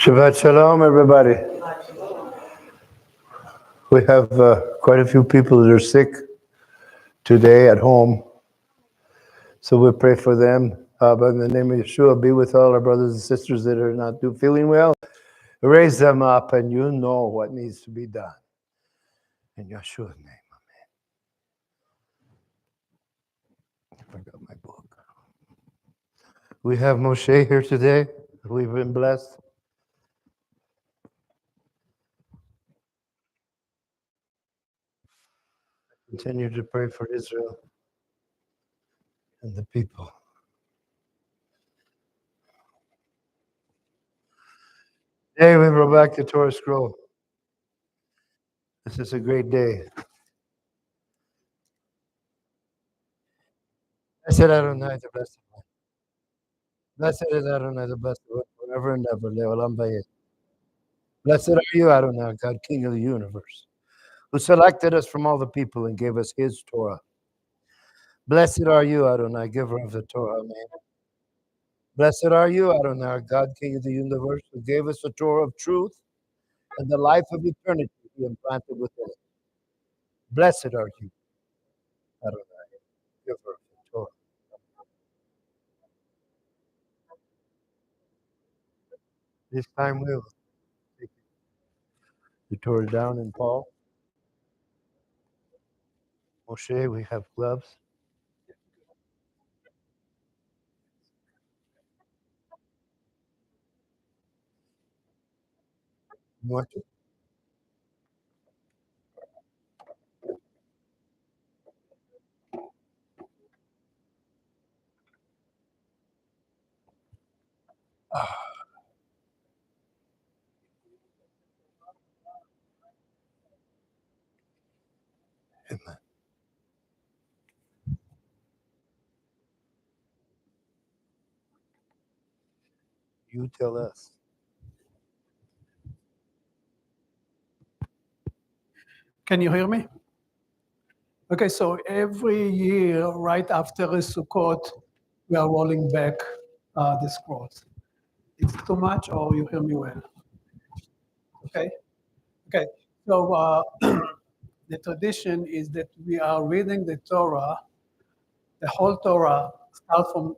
Shabbat Shalom, everybody. We have quite a few people that are sick today at home, so we pray for them. But in the name of Yeshua, be with all our brothers and sisters that are not feeling well. Raise them up, and you know what needs to be done. In Yeshua's name, amen. I forgot my book. We have Moshe here today. We've been blessed. Continue to pray for Israel and the people. Today we brought back the Torah scroll. This is a great day. Blessed Adonai, the blessed one. Blessed is Adonai, the blessed one, forever and ever. Le'olam vayed. Blessed are you, Adonai, God, King of the universe, who selected us from all the people and gave us his Torah. Blessed are you, Adonai, giver of the Torah. Amen. Blessed are you, Adonai, God, King of the universe, who gave us the Torah of truth and the life of eternity he implanted within it. Blessed are you, Adonai, giver of the Torah. This time we'll take the Torah down in Paul. Moshe, we have gloves. You want to? Amen. You tell us. Can you hear me? Okay, so every year, right after Sukkot, we are rolling back the scrolls. It's too much, or you hear me well? Okay. Okay. So the tradition is that we are reading the Torah, the whole Torah, start from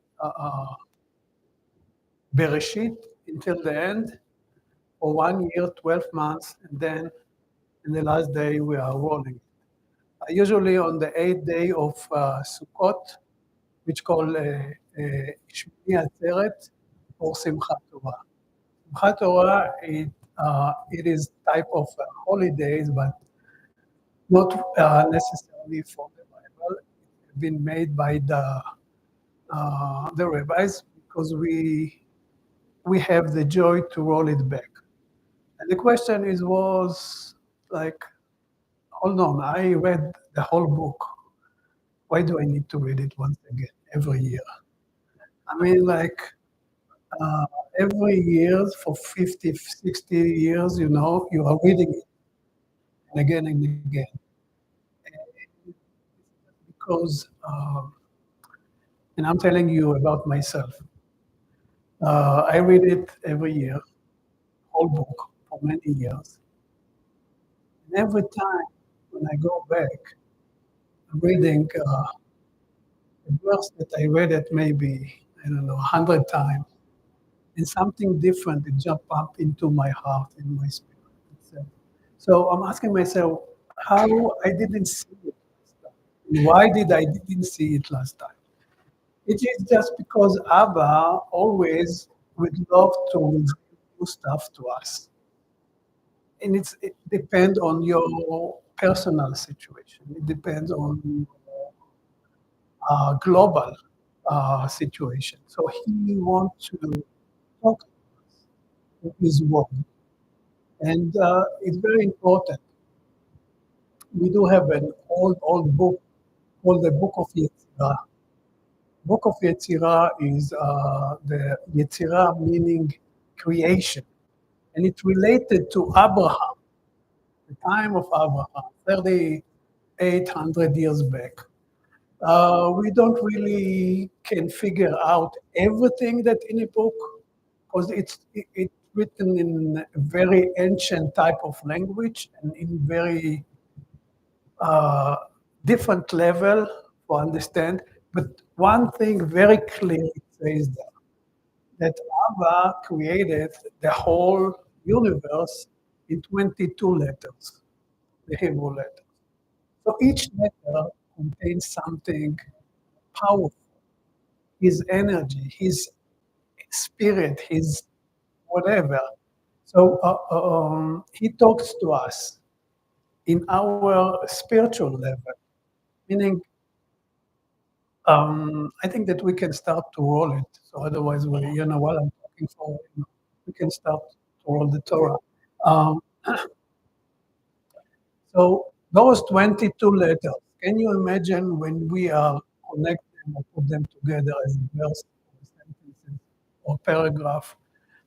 Beresheeth until the end, for 1 year, 12 months, and then in the last day we are rolling. Usually on the 8th day of Sukkot, which called Shmini Atzeret or Simchat Torah. Simchat Torah, it is type of holidays, but not necessarily for the Bible. It's been made by the rabbis because we have the joy to roll it back. And the question was like, hold on, I read the whole book. Why do I need to read it once again every year? I mean, like uh, every year for 50, 60 years, you are reading it and again and again. And because, and I'm telling you about myself. I read it every year, whole book for many years. And every time when I go back, I'm reading a verse that I read it maybe, I don't know, 100 times. And something different it jump up into my heart, in my spirit. So I'm asking myself, how I didn't see it last time. Why did I didn't see it last time? It is just because Abba always would love to reveal new stuff to us. And it depends on your personal situation. It depends on global situation. So he wants to talk to us with his word. And it's very important. We do have an old book called the Book of Yetzirah. Book of Yetzirah is the Yetzirah meaning creation. And it's related to Abraham, the time of Abraham, 3,800 years back. We don't really can figure out everything that in a book because it written in a very ancient type of language and in very uh, different level for understand. But one thing very clear it says that Abba created the whole universe in 22 letters, the Hebrew letters. So each letter contains something powerful, his energy, his spirit, his whatever. So he talks to us in our spiritual level, meaning I think that we can start to roll it. So otherwise, while I'm talking for, we can start to roll the Torah. Um, so those 22 letters, can you imagine when we are connect them or put them together as a verse or sentences or paragraph,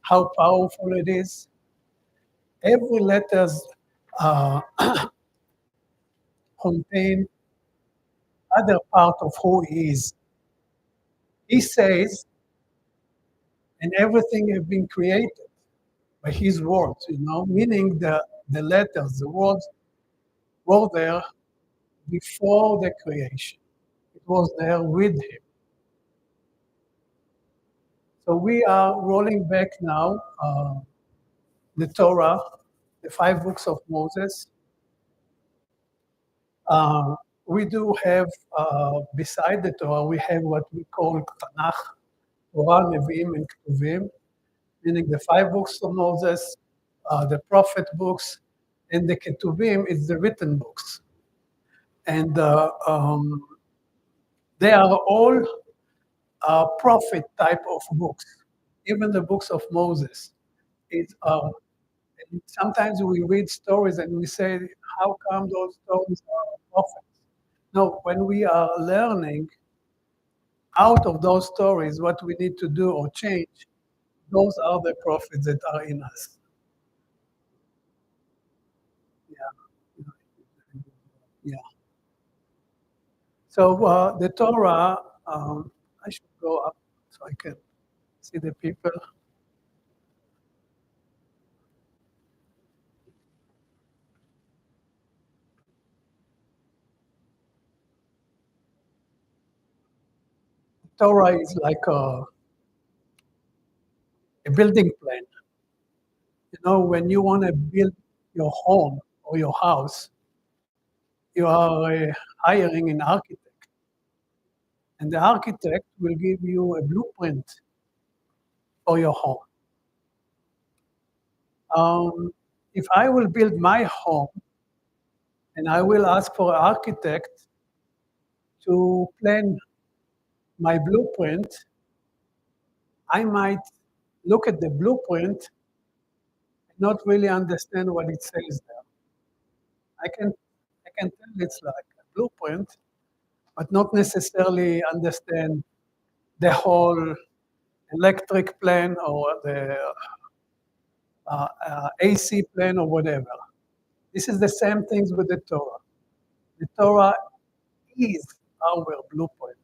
how powerful it is? Every letters uh, contain other part of who he is. He says, and everything have been created by his words, meaning the letters, the words were there before the creation. It was there with him. So we are rolling back now the Torah, the 5 books of Moses. Uh, we do have, beside the Torah, we have what we call Tanakh, Torah, Nevi'im, and Ketuvim, meaning the 5 books of Moses, the prophet books, and the Ketuvim is the written books. And they are all prophet type of books. Even the books of Moses. And sometimes we read stories and we say, how come those stories are prophets? No, when we are learning out of those stories what we need to do or change, those are the prophets that are in us. Yeah. Yeah. So the Torah, I should go up so I can see the people. Torah is like a building plan. When you want to build your home or your house, you are hiring an architect. And the architect will give you a blueprint for your home. If I will build my home and I will ask for an architect to plan my blueprint, I might look at the blueprint and not really understand what it says there. I can tell it's like a blueprint, but not necessarily understand the whole electric plan or the AC plan or whatever. This is the same things with the Torah. The Torah is our blueprint.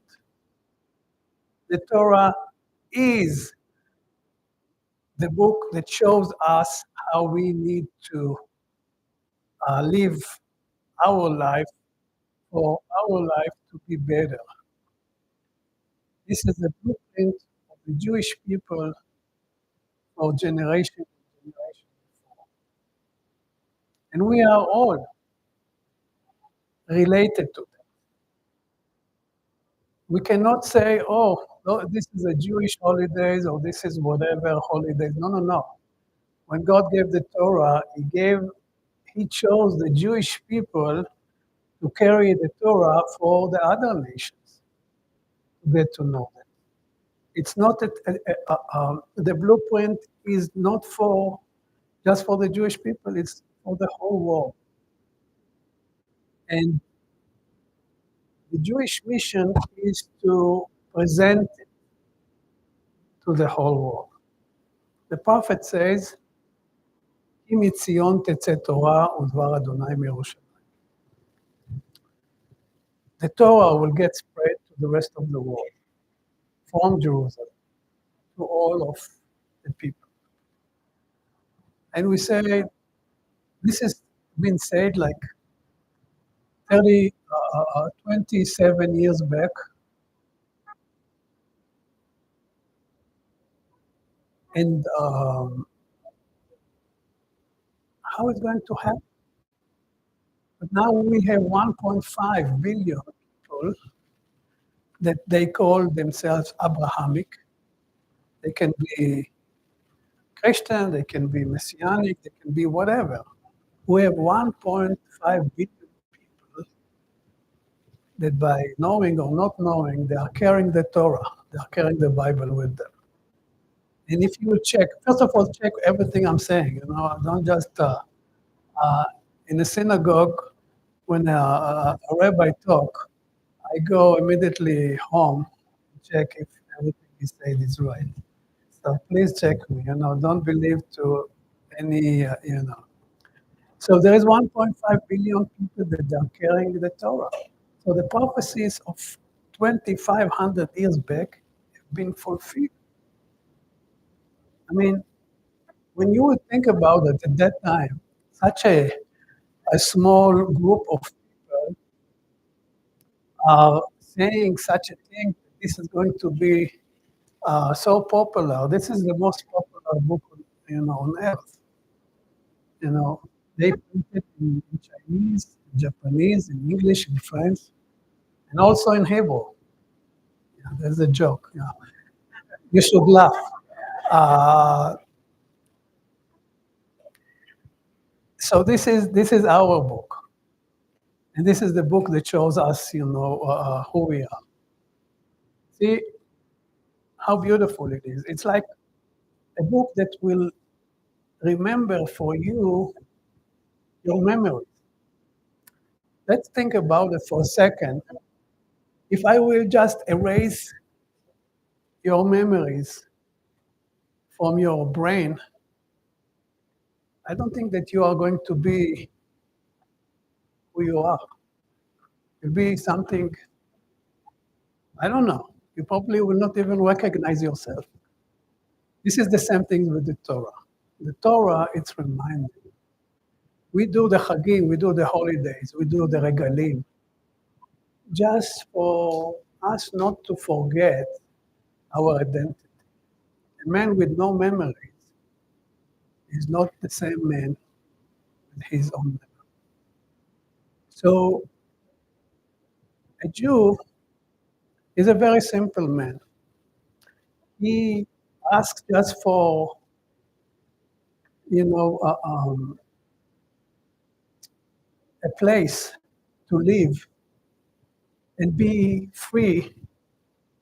The Torah is the book that shows us how we need to live our life for our life to be better. This is the blueprint of the Jewish people for generation to generation before. And we are all related to them. We cannot say, oh, no, this is a Jewish holidays or this is whatever holidays. No, no, no. When God gave the Torah, He chose the Jewish people to carry the Torah for the other nations to get to know them. It's not that the blueprint is not for just for the Jewish people, it's for the whole world. And the Jewish mission is to present it to the whole world. The prophet says, כי מציון תצא תורה ודבר אדוני מירושלים. The Torah will get spread to the rest of the world, from Jerusalem to all of the people. And we say, this has been said like 27 years back. And how it's going to happen? But now we have 1.5 billion people that they call themselves Abrahamic. They can be Christian, they can be Messianic, they can be whatever. We have 1.5 billion people that by knowing or not knowing, they are carrying the Torah, they are carrying the Bible with them. And if you check, first of all, check everything I'm saying. Don't just in a synagogue when a rabbi talk, I go immediately home and check if everything he said is right. So please check me. Don't believe to any. So there is 1.5 billion people that are carrying the Torah. So the prophecies of 2,500 years back have been fulfilled. I mean, when you would think about it at that time, such a small group of people are saying such a thing, this is going to be so popular. This is the most popular book on earth. They print it in Chinese, in Japanese, in English, in French, and also in Hebrew. Yeah, there's a joke. Yeah. You should laugh. Uh, so this is our book, and this is the book that shows us, who we are. See how beautiful it is. It's like a book that will remember for you your memories. Let's think about it for a second. If I will just erase your memories from your brain, I don't think that you are going to be who you are. You'll be something, I don't know. You probably will not even recognize yourself. This is the same thing with the Torah. The Torah, it's reminding. We do the Chagim, we do the holidays, we do the regalim, just for us not to forget our identity. A man with no memories is not the same man with his own memory. So a Jew is a very simple man. He asks just for, you know, a place to live and be free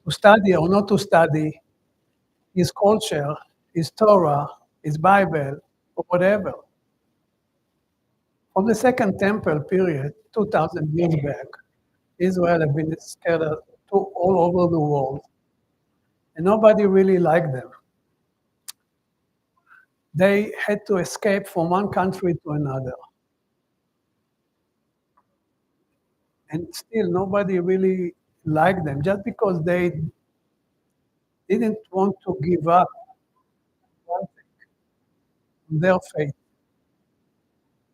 to study or not to study his culture, his Torah, his Bible, or whatever. From the Second Temple period, 2,000 years back, Israel had been scattered all over the world, and nobody really liked them. They had to escape from one country to another. And still, nobody really liked them just because they didn't want to give up one thing, their faith.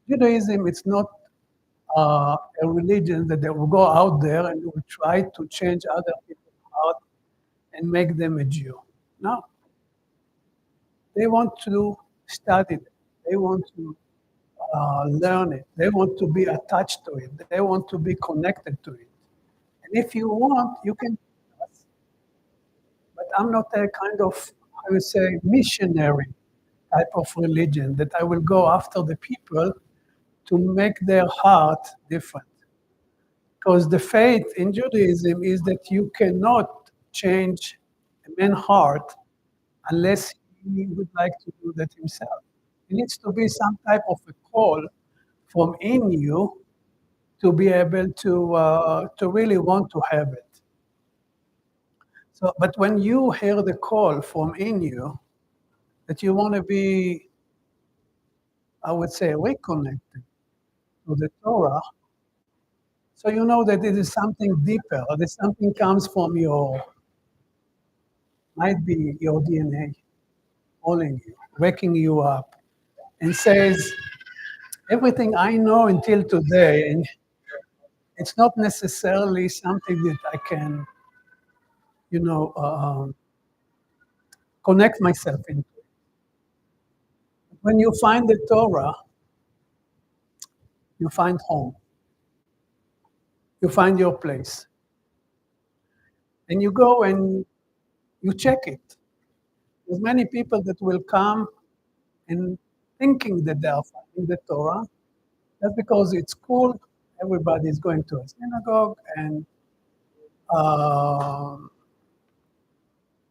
Judaism, it's not a religion that they will go out there and will try to change other people's heart and make them a Jew. No. They want to study it. They want to learn it. They want to be attached to it. They want to be connected to it. And if you want, you can. But I'm not a kind of, I would say, missionary type of religion that I will go after the people to make their heart different. Because the faith in Judaism is that you cannot change a man's heart unless he would like to do that himself. It needs to be some type of a call from in you to be able to really want to have it. So, but when you hear the call from in you that you want to be, I would say, reconnected to the Torah, so you know that it is something deeper, that something comes from might be your DNA calling you, waking you up, and says, everything I know until today, and it's not necessarily something that I can, you know, connect myself into. When you find the Torah, you find home, you find your place, and you go and you check it. There's many people that will come and thinking that they are finding the Torah, just because it's cool. Everybody is going to a synagogue, and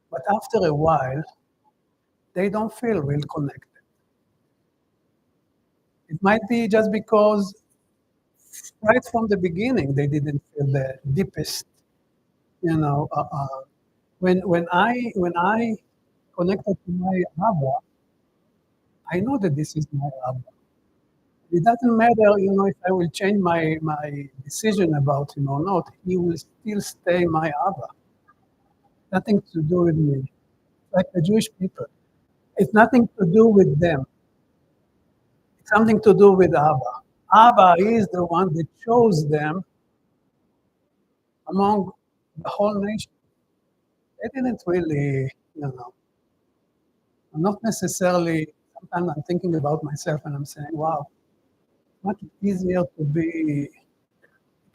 but after a while, they don't feel real connected. It might be just because right from the beginning they didn't feel the deepest, you know. When I connected to my Abba, I know that this is my Abba. It doesn't matter, if I will change my decision about him or not. He will still stay my Abba. Nothing to do with me. Like the Jewish people, it's nothing to do with them. It's something to do with Abba. Abba is the one that chose them among the whole nation. They didn't really, I'm not necessarily. Sometimes I'm thinking about myself and I'm saying, wow, much easier to be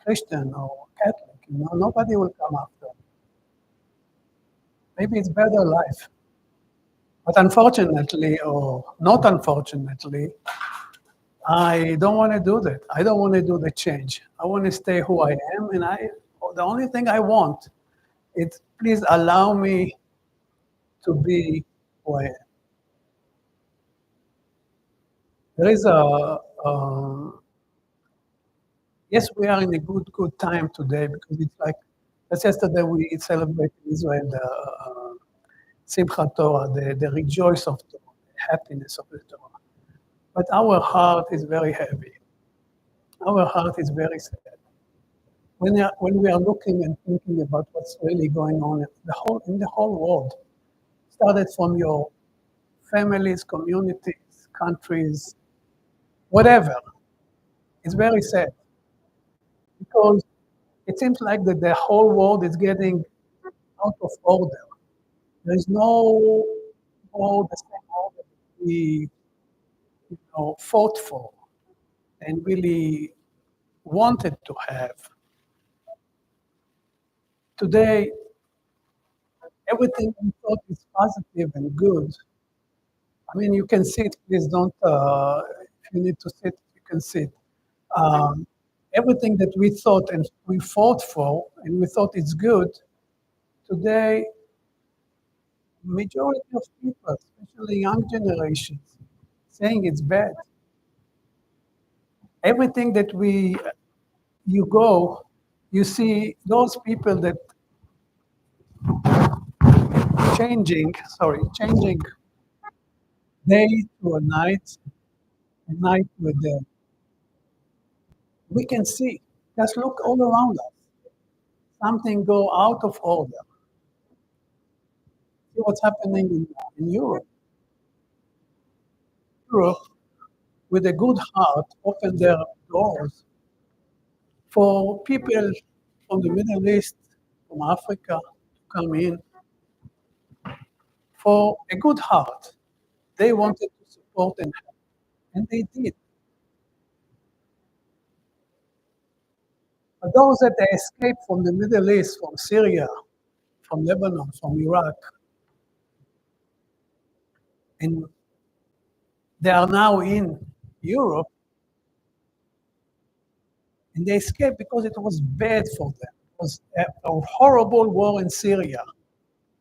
Christian or Catholic. Nobody will come after. Maybe it's better life. But unfortunately, or not unfortunately, I don't want to do that. I don't want to do the change. I want to stay who I am, and the only thing I want is please allow me to be who I am. There is yes, we are in a good time today because it's like, just yesterday we celebrated in Israel the Simchat Torah, the rejoice of Torah, the happiness of the Torah. But our heart is very heavy. Our heart is very sad. When we are looking and thinking about what's really going on in the whole world, started from your families, communities, countries, whatever, it's very sad because it seems like that the whole world is getting out of order. There is no more the same order that we fought for and really wanted to have. Today, everything we thought is positive and good. I mean, you can sit. Please don't. If you need to sit, you can sit. Um, Everything that we thought and we fought for, and we thought it's good. Today, majority of people, especially young generations, saying it's bad. Everything that you go, you see those people that changing day to a night to a day. We can see, just look all around us. Something go out of order. See what's happening in Europe. Europe, with a good heart, open their doors for people from the Middle East, from Africa, to come in for a good heart. They wanted to support and help, and they did. But those that they escaped from the Middle East, from Syria, from Lebanon, from Iraq, and they are now in Europe, and they escaped because it was bad for them. It was a horrible war in Syria.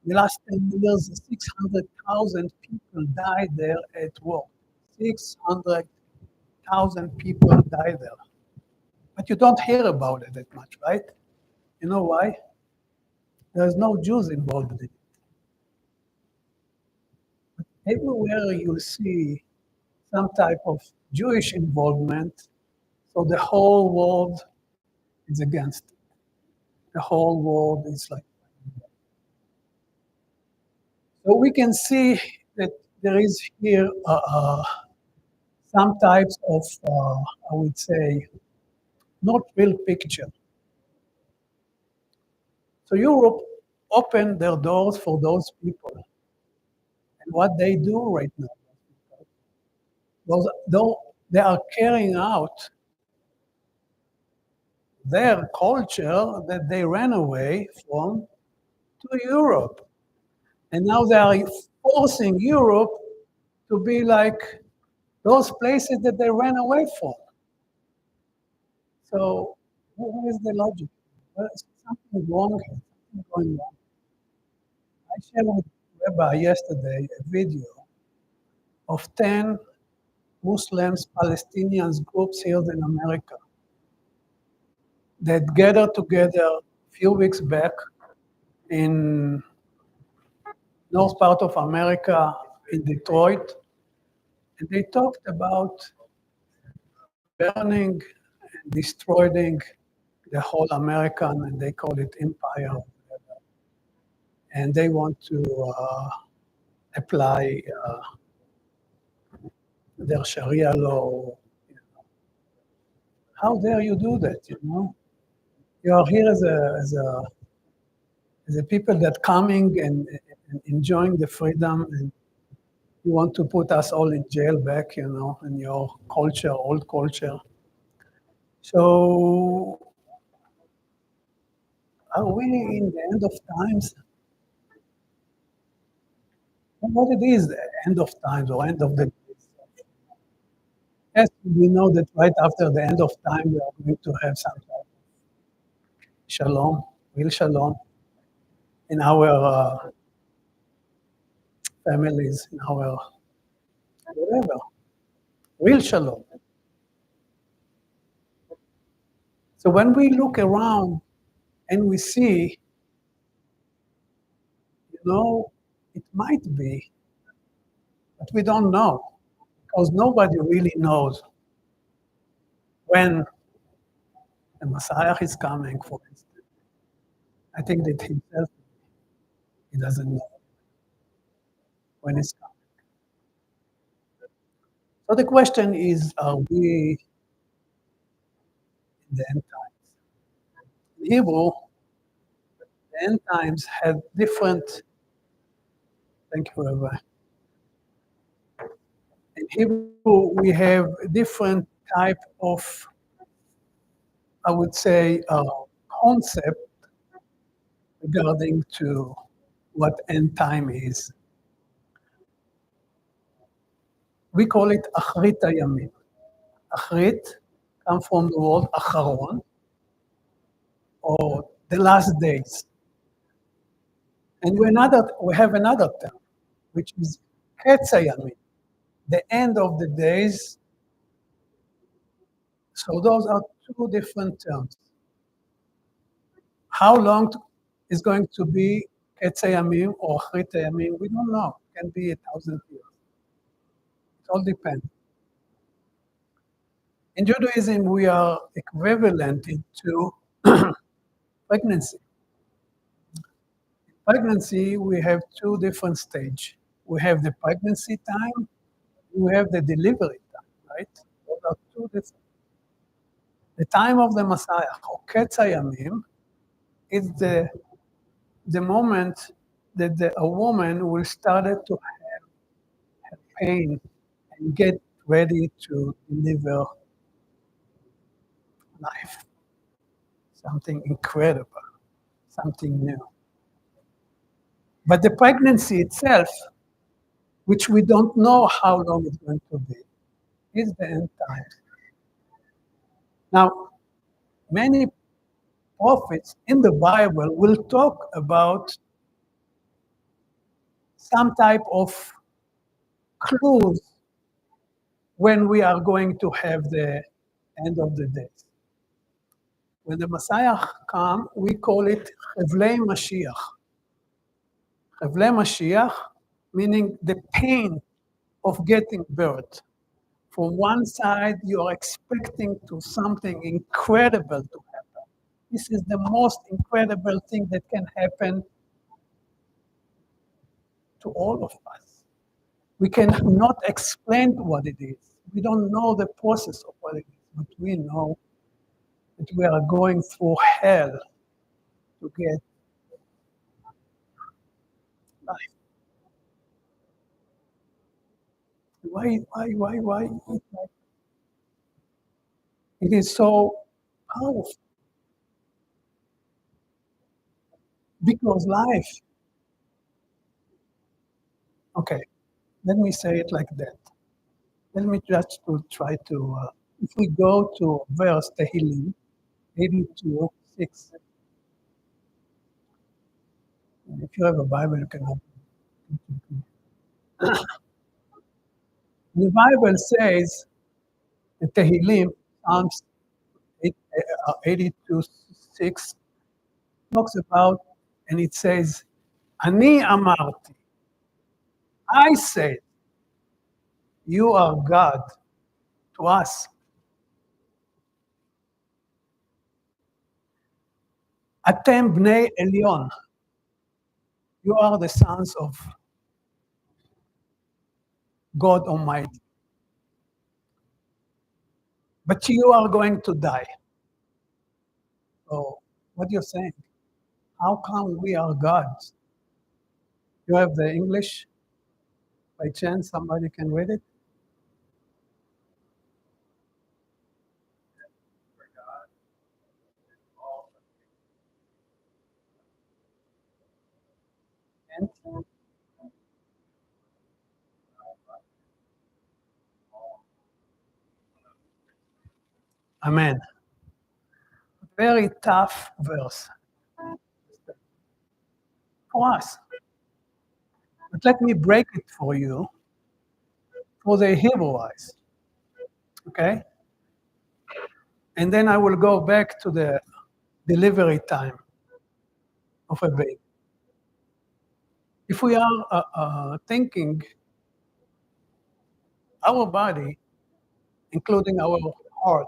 In the last 10 years, 600,000 people died there at war. 600,000 people died there. But you don't hear about it that much, right? You know why? There's no Jews involved in it. But everywhere you'll see some type of Jewish involvement, so the whole world is against it. The whole world is like. So we can see that there is here some types of, I would say, not real picture. So Europe opened their doors for those people. And what they do right now, though they are carrying out their culture that they ran away from to Europe. And now they are forcing Europe to be like those places that they ran away from. So what is the logic? Well, something wrong here, something going on. I shared with Rabbi yesterday a video of 10 Muslims, Palestinians groups here in America that gathered together a few weeks back in north part of America in Detroit, and they talked about burning and destroying the whole American, and they call it empire, and they want to apply their Sharia law. How dare you do that? You know, you are here as a people that coming and enjoying the freedom, and you want to put us all in jail back, you know, in your culture, old culture. So are we in the end of times? What it is, the end of times or end of the days? Yes, we know that right after the end of time, we are going to have some type of shalom, real shalom in our families, in our whatever, real shalom. So when we look around and we see, you know, it might be, but we don't know because nobody really knows when the Messiah is coming, for instance. I think that himself, he doesn't know when it's coming. So the question is, are we in the end times? In Hebrew, the end times had different, thank you, Rabbi. In Hebrew, we have different type of, I would say, concept regarding to what end time is. We call it Achrit Hayamim. Achrit comes from the word Acharon, or the last days. And we have another term, which is Ketz Hayamim, the end of the days. So those are two different terms. How long is going to be Ketz Hayamim or Achrit Hayamim? We don't know. It can be 1,000 years. It all depends. In Judaism, we are equivalent into pregnancy. In pregnancy, we have two different stages. We have the pregnancy time, we have the delivery time, right? Those are two different. The time of the Messiah, or Ketz Hayamim, is the moment that a woman will start to have pain and get ready to deliver life. Something incredible, something new. But the pregnancy itself, which we don't know how long it's going to be, is the end times. Now, many prophets in the Bible will talk about some type of clues when we are going to have the end of the days. When the Messiah comes, we call it Chevlei Mashiach. Chevlei Mashiach, meaning the pain of getting birth. From one side, you are expecting to something incredible to happen. This is the most incredible thing that can happen to all of us. We cannot explain what it is. We don't know the process of what it is, but we know that we are going through hell to get life. Why? It is so powerful because life, okay, let me say it like that. Let me just to try to, if we go to verse Tehillim 82, 6, if you have a Bible, you can open it. The Bible says, the Tehillim, Psalms 82, 6, talks about, and it says, Ani amarti, I said, you are God to us. Atem bnei Elyon, you are the sons of God Almighty. But you are going to die. So, what you're saying? How come we are gods? You have the English? By chance, somebody can read it? And Amen. Very tough verse for us. But let me break it for you for the Hebrew eyes. Okay? And then I will go back to the delivery time of a baby. If we are thinking our body, including our heart,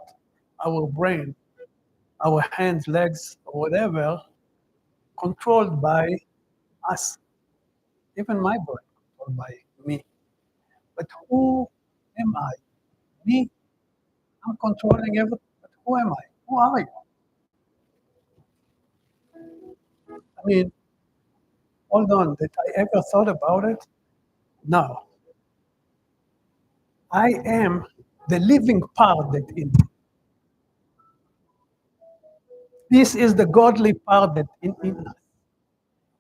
our brain, our hands, legs, or whatever, controlled by us, even my body, controlled by me. But who am I? Me? I'm controlling everything. But who am I? Who are you? I mean, hold on. Did I ever thought about it? No. I am the living part that in me. This is the godly part that in us.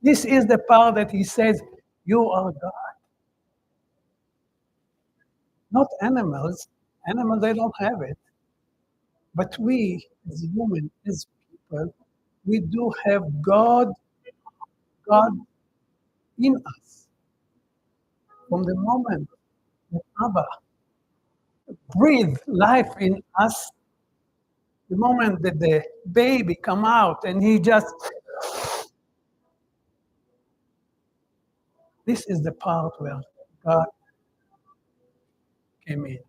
This is the part that he says, you are God. Not animals. Animals, they don't have it. But we, as human, as people, we do have God in us. From the moment that Abba breathed life in us, the moment that the baby come out and he just, this is the part where God came in.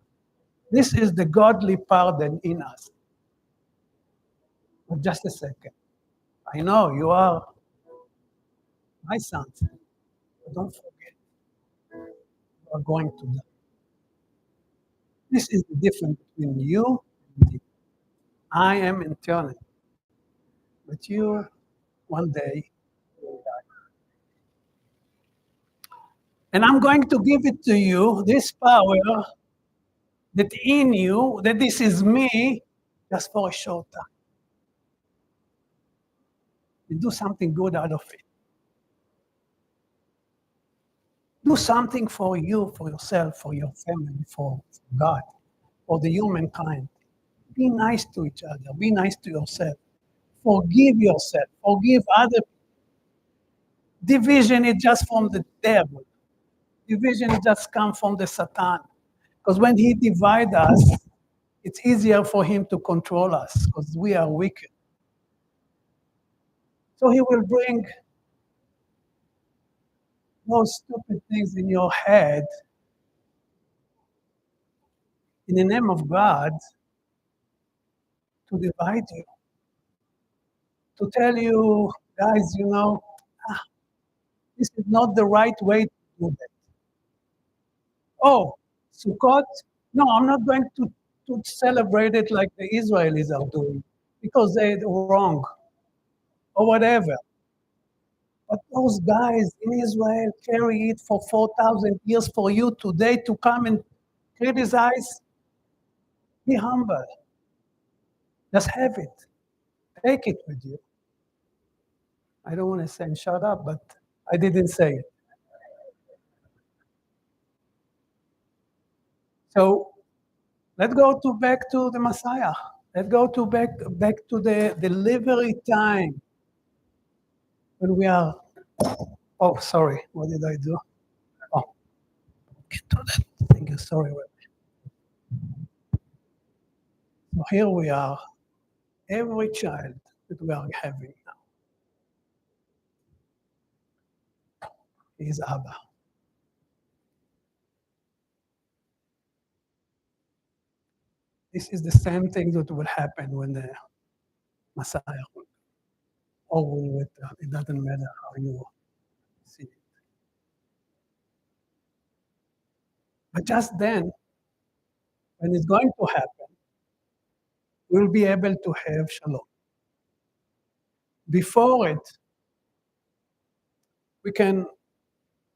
This is the godly part that in us. But just a second. I know you are my sons. But don't forget, you are going to die. This is the difference between you and me. I am eternal. But you, one day, will die. And I'm going to give it to you, this power that in you, that this is me, just for a short time. You do something good out of it. Do something for you, for yourself, for your family, for God, for the humankind. Be nice to each other. Be nice to yourself. Forgive yourself. Forgive other. Division is just from the devil. Division just comes from the Satan. Because when he divides us, it's easier for him to control us because we are wicked. So he will bring those stupid things in your head in the name of God to divide you. To tell you, guys, this is not the right way to do that. Oh, Sukkot, No, I'm not going to celebrate it like the Israelis are doing because they're wrong or whatever. But those guys in Israel carry it for 4,000 years for you today to come and criticize. Be humble. Just have it. Take it with you. I don't want to say shut up, but I didn't say it. So let's go to back to the Messiah. Let's go to back to the delivery time when we are. Oh, sorry. What did I do? Oh, can't do that. Thank you. Sorry. So here we are. Every child that we are having now is Abba. This is the same thing that will happen when the Messiah will, or will return. It doesn't matter how you see it. But just then, when it's going to happen, we'll be able to have shalom. Before it, we can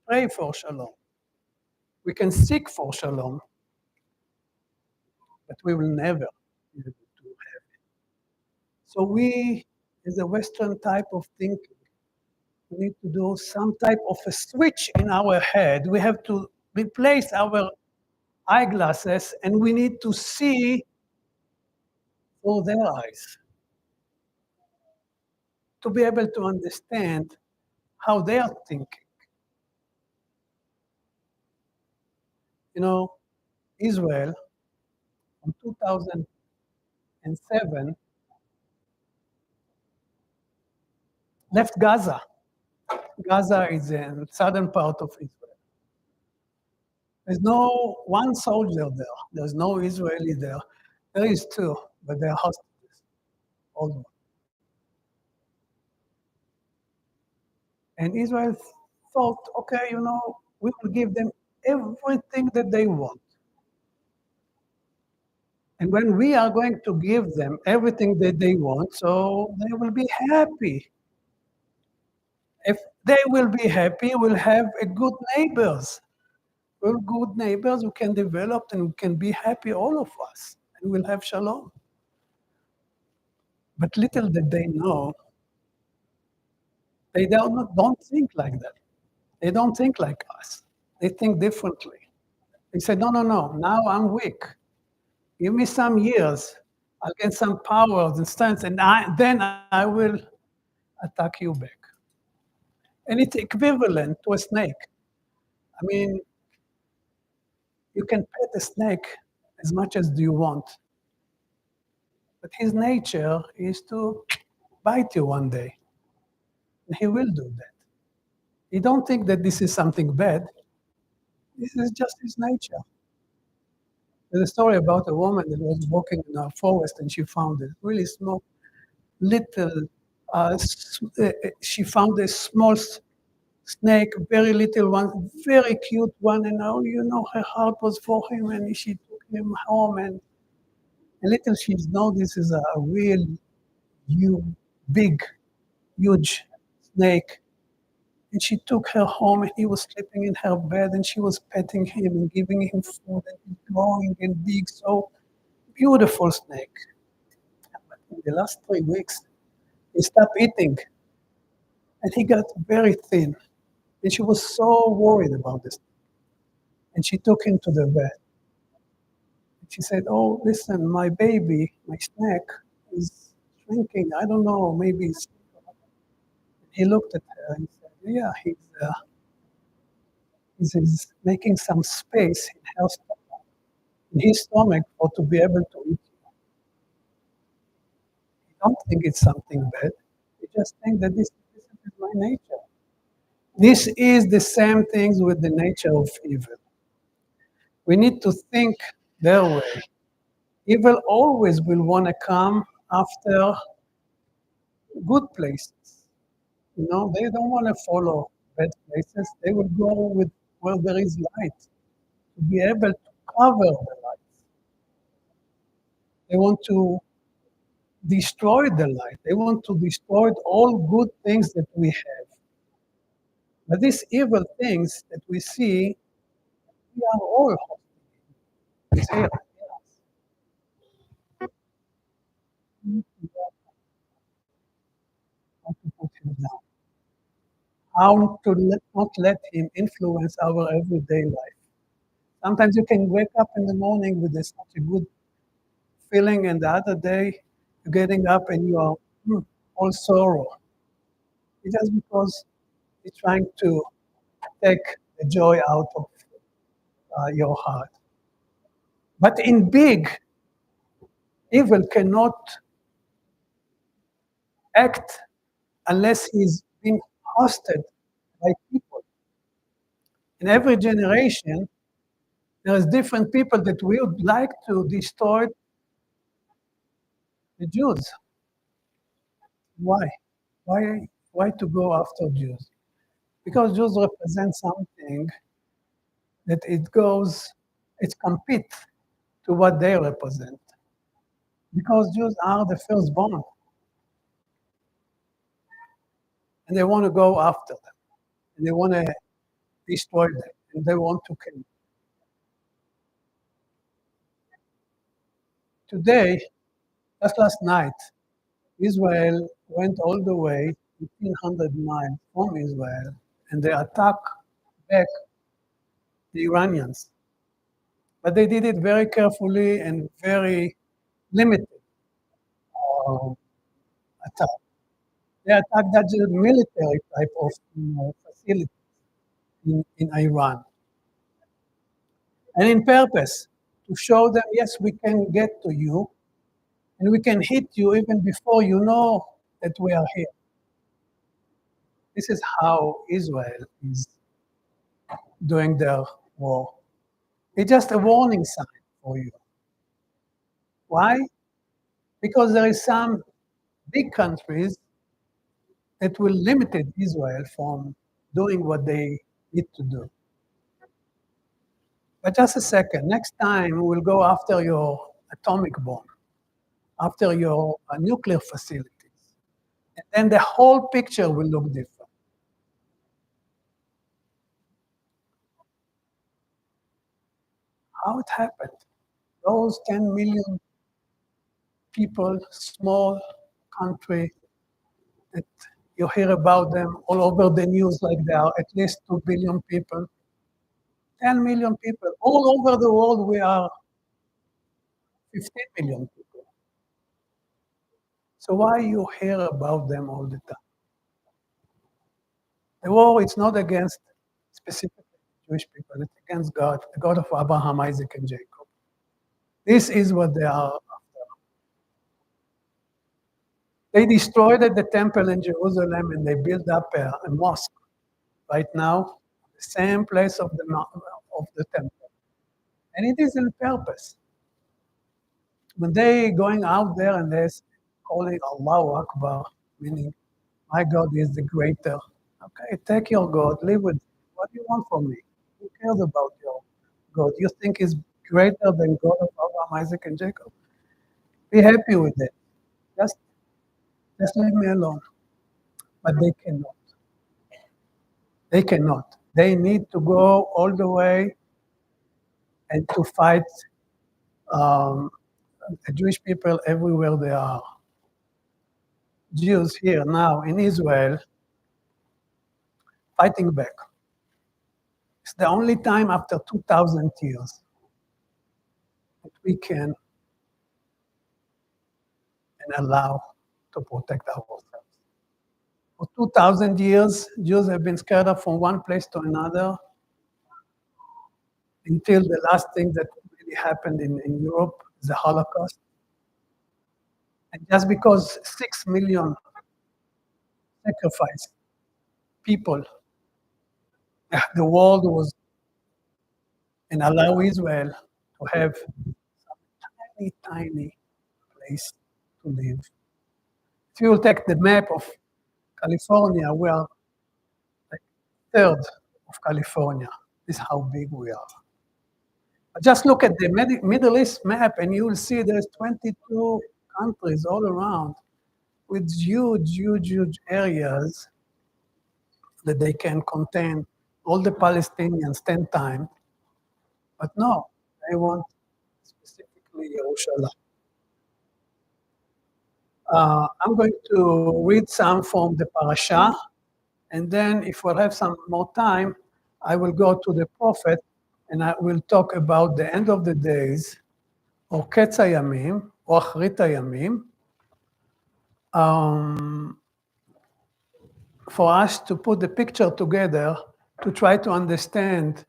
pray for shalom. We can seek for shalom, but we will never be able to have it. So we, as a Western type of thinking, we need to do some type of a switch in our head. We have to replace our eyeglasses and we need to see through their eyes to be able to understand how they are thinking. You know, Israel in 2007 left Gaza. Gaza is in the southern part of Israel. There's no one soldier there. There's no Israeli there. There is two, but they're hostages. All. And Israel thought, okay, we will give them everything that they want. And when we are going to give them everything that they want, so they will be happy. If they will be happy, we'll have a good neighbors. We're good neighbors, we can develop and we can be happy, all of us, and we'll have shalom. But little did they know, they don't think like that. They don't think like us. They think differently. They said, no, no, no, now I'm weak. Give me some years. I'll get some powers and strength, and then I will attack you back. And it's equivalent to a snake. I mean, you can pet a snake as much as you want, but his nature is to bite you one day, and he will do that. You don't think that this is something bad. This is just his nature. There's a story about a woman that was walking in a forest and she found a really small, little, she found a small snake, very little one, very cute one, and her heart was for him, and she took him home, and little she knows this is a real big, huge snake. And she took her home, and he was sleeping in her bed, and she was petting him and giving him food, and he's growing and big, so beautiful snake. But in the last 3 weeks, he stopped eating, and he got very thin. And she was so worried about this. And she took him to the vet. And she said, oh, listen, my baby, my snake, is shrinking. I don't know, maybe it's... He looked at her and said, yeah, he's making some space in his stomach for to be able to eat. You don't think it's something bad. You just think that this is my nature. This is the same things with the nature of evil. We need to think their way. Evil always will want to come after good places. They don't want to follow bad places. They will go with where there is light to be able to cover the light. They want to destroy the light. They want to destroy all good things that we have. But these evil things that we see, we are all hosting. It's here. We need to learn how to put him down, how to not let him influence our everyday life. Sometimes you can wake up in the morning with such a good feeling, and the other day you're getting up and you are all sorrow. It's just because he's trying to take the joy out of your heart. But in big, evil cannot act unless he's been hosted by people. In every generation, there's different people that we would like to destroy the Jews. Why? Why to go after Jews? Because Jews represent something that it's compete to what they represent. Because Jews are the firstborn, and they want to go after them, and they want to destroy them, and they want to kill them. Today, just last night, Israel went all the way 1,500 miles from Israel, and they attacked back the Iranians. But they did it very carefully and very limited uh, attack. They attacked that military type of facility in Iran. And in purpose, to show them, yes, we can get to you, and we can hit you even before you know that we are here. This is how Israel is doing their war. It's just a warning sign for you. Why? Because there is some big countries that will limit Israel from doing what they need to do. But just a second, next time we will go after your atomic bomb, after your nuclear facilities, and then the whole picture will look different. How it happened? Those 10 million people, small country, that you hear about them all over the news like there are at least 2 billion people, 10 million people. All over the world, we are 15 million people. So why you hear about them all the time? The war is not against specifically Jewish people, it's against God, the God of Abraham, Isaac, and Jacob. This is what they are after. They destroyed the temple in Jerusalem and they built up a mosque right now, the same place of the temple. And it is on purpose. When they going out there and they're calling Allahu Akbar, meaning my God is the greater. Okay, take your God, live with it. What do you want from me? Who cares about your God? You think he's greater than God of Abraham, Isaac, and Jacob? Be happy with it. Just, just leave me alone. But they cannot. They cannot. They need to go all the way and to fight um, the Jewish people everywhere they are. Jews here now in Israel fighting back. It's the only time after 2,000 years that we can and allow to protect ourselves. For 2,000 years, Jews have been scattered from one place to another until the last thing that really happened in Europe, the Holocaust. And just because 6 million sacrificed people, the world was and allow Israel to have some tiny place to live. If you will take the map of California, we are like third of California. This is how big we are. Just look at the Middle East map and you will see there's 22 countries all around with huge areas that they can contain all the Palestinians 10 times. But no, they want specifically Jerusalem. I'm going to read some from the parasha, and then if we'll have some more time, I will go to the prophet and I will talk about the end of the days, or קץ הימים, או אחרית הימים, for us to put the picture together to try to understand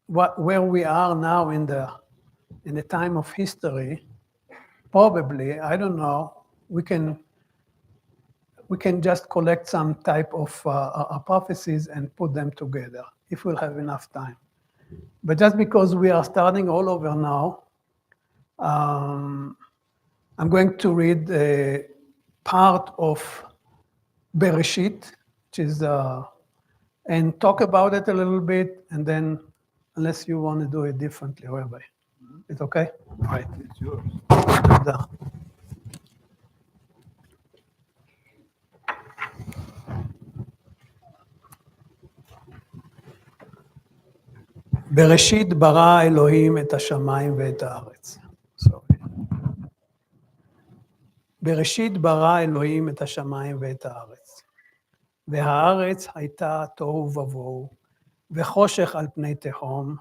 where we are now in the time of history. Probably, I don't know, we can just collect some type of prophecies and put them together if we'll have enough time. But just because we are starting all over now, I'm going to read a part of Beresheeth, which is, and talk about it a little bit, and then, unless you want to do it differently, Rabbi. It's okay? All right. It's yours. תודה. בראשית ברא אלוהים את השמיים ואת הארץ. בראשית ברא אלוהים את השמיים ואת הארץ. והארץ הייתה תוהו ובוהו, וחושך על פני תהום,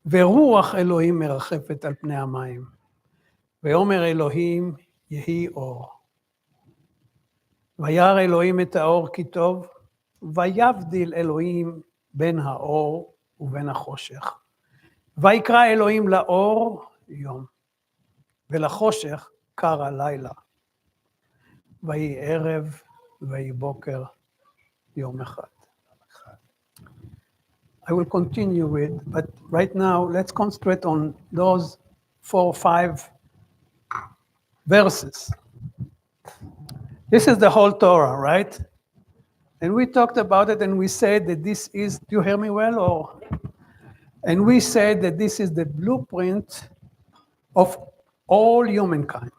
ורוח אלוהים מרחפת על פני המים. ויאמר אלוהים יהי אור. וירא אלוהים את האור כי טוב, ויבדיל אלוהים בין האור ובין החושך. ויקרא אלוהים לאור יום, ולחושך קרא לילה. ויהי ערב, ויהי בוקר, יום אחד. I will continue with, but right now let's concentrate on those 4 or 5 verses. This is the whole Torah, right? And we talked about it and we said that this is, do you hear me well? Or? And we said that this is the blueprint of all humankind.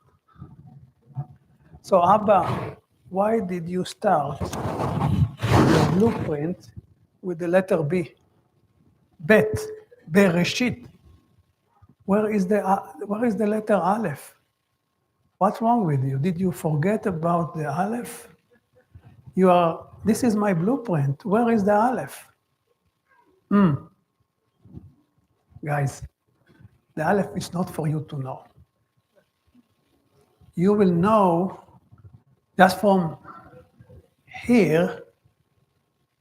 So Abba, why did you start your blueprint with the letter B? Bet, Bereshit. Where is the letter Aleph? What's wrong with you? Did you forget about the Aleph? This is my blueprint. Where is the Aleph? Guys, the Aleph is not for you to know. You will know just from here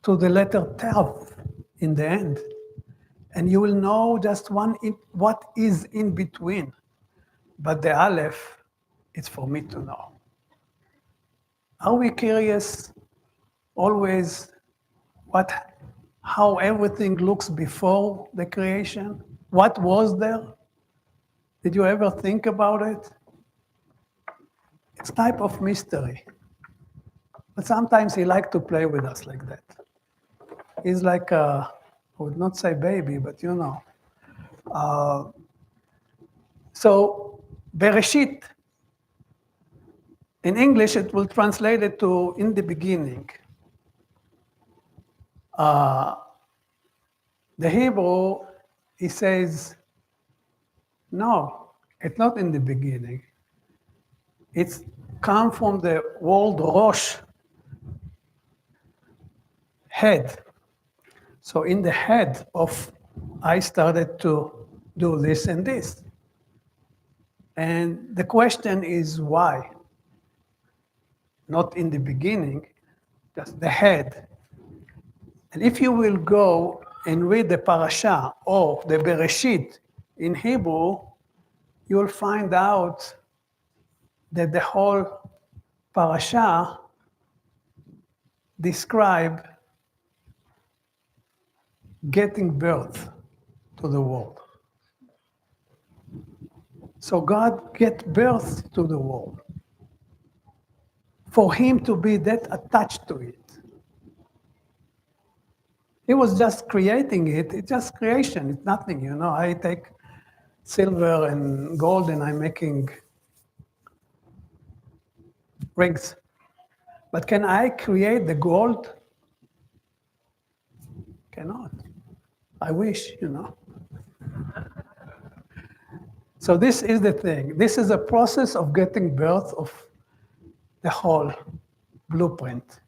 to the letter Tav in the end. And you will know just what is in between. But the Aleph, it's for me to know. Are we curious always how everything looks before the creation? What was there? Did you ever think about it? It's type of mystery. But sometimes he likes to play with us like that. He's like I would not say baby, but you know. So Bereshit, in English, it will translate it to in the beginning. The Hebrew, he says, no, it's not in the beginning. It's come from the word Rosh, head. So in the head of, I started to do this and this. And the question is why? Not in the beginning, just the head. And if you will go and read the parasha or the Bereshit in Hebrew, you'll find out that the whole parasha describe getting birth to the world. So God get birth to the world. For him to be that attached to it. He was just creating it. It's just creation. It's nothing, you know. I take silver and gold and I'm making rings. But can I create the gold? Cannot. I wish, you know. So this is the thing. This is a process of getting birth of the whole blueprint.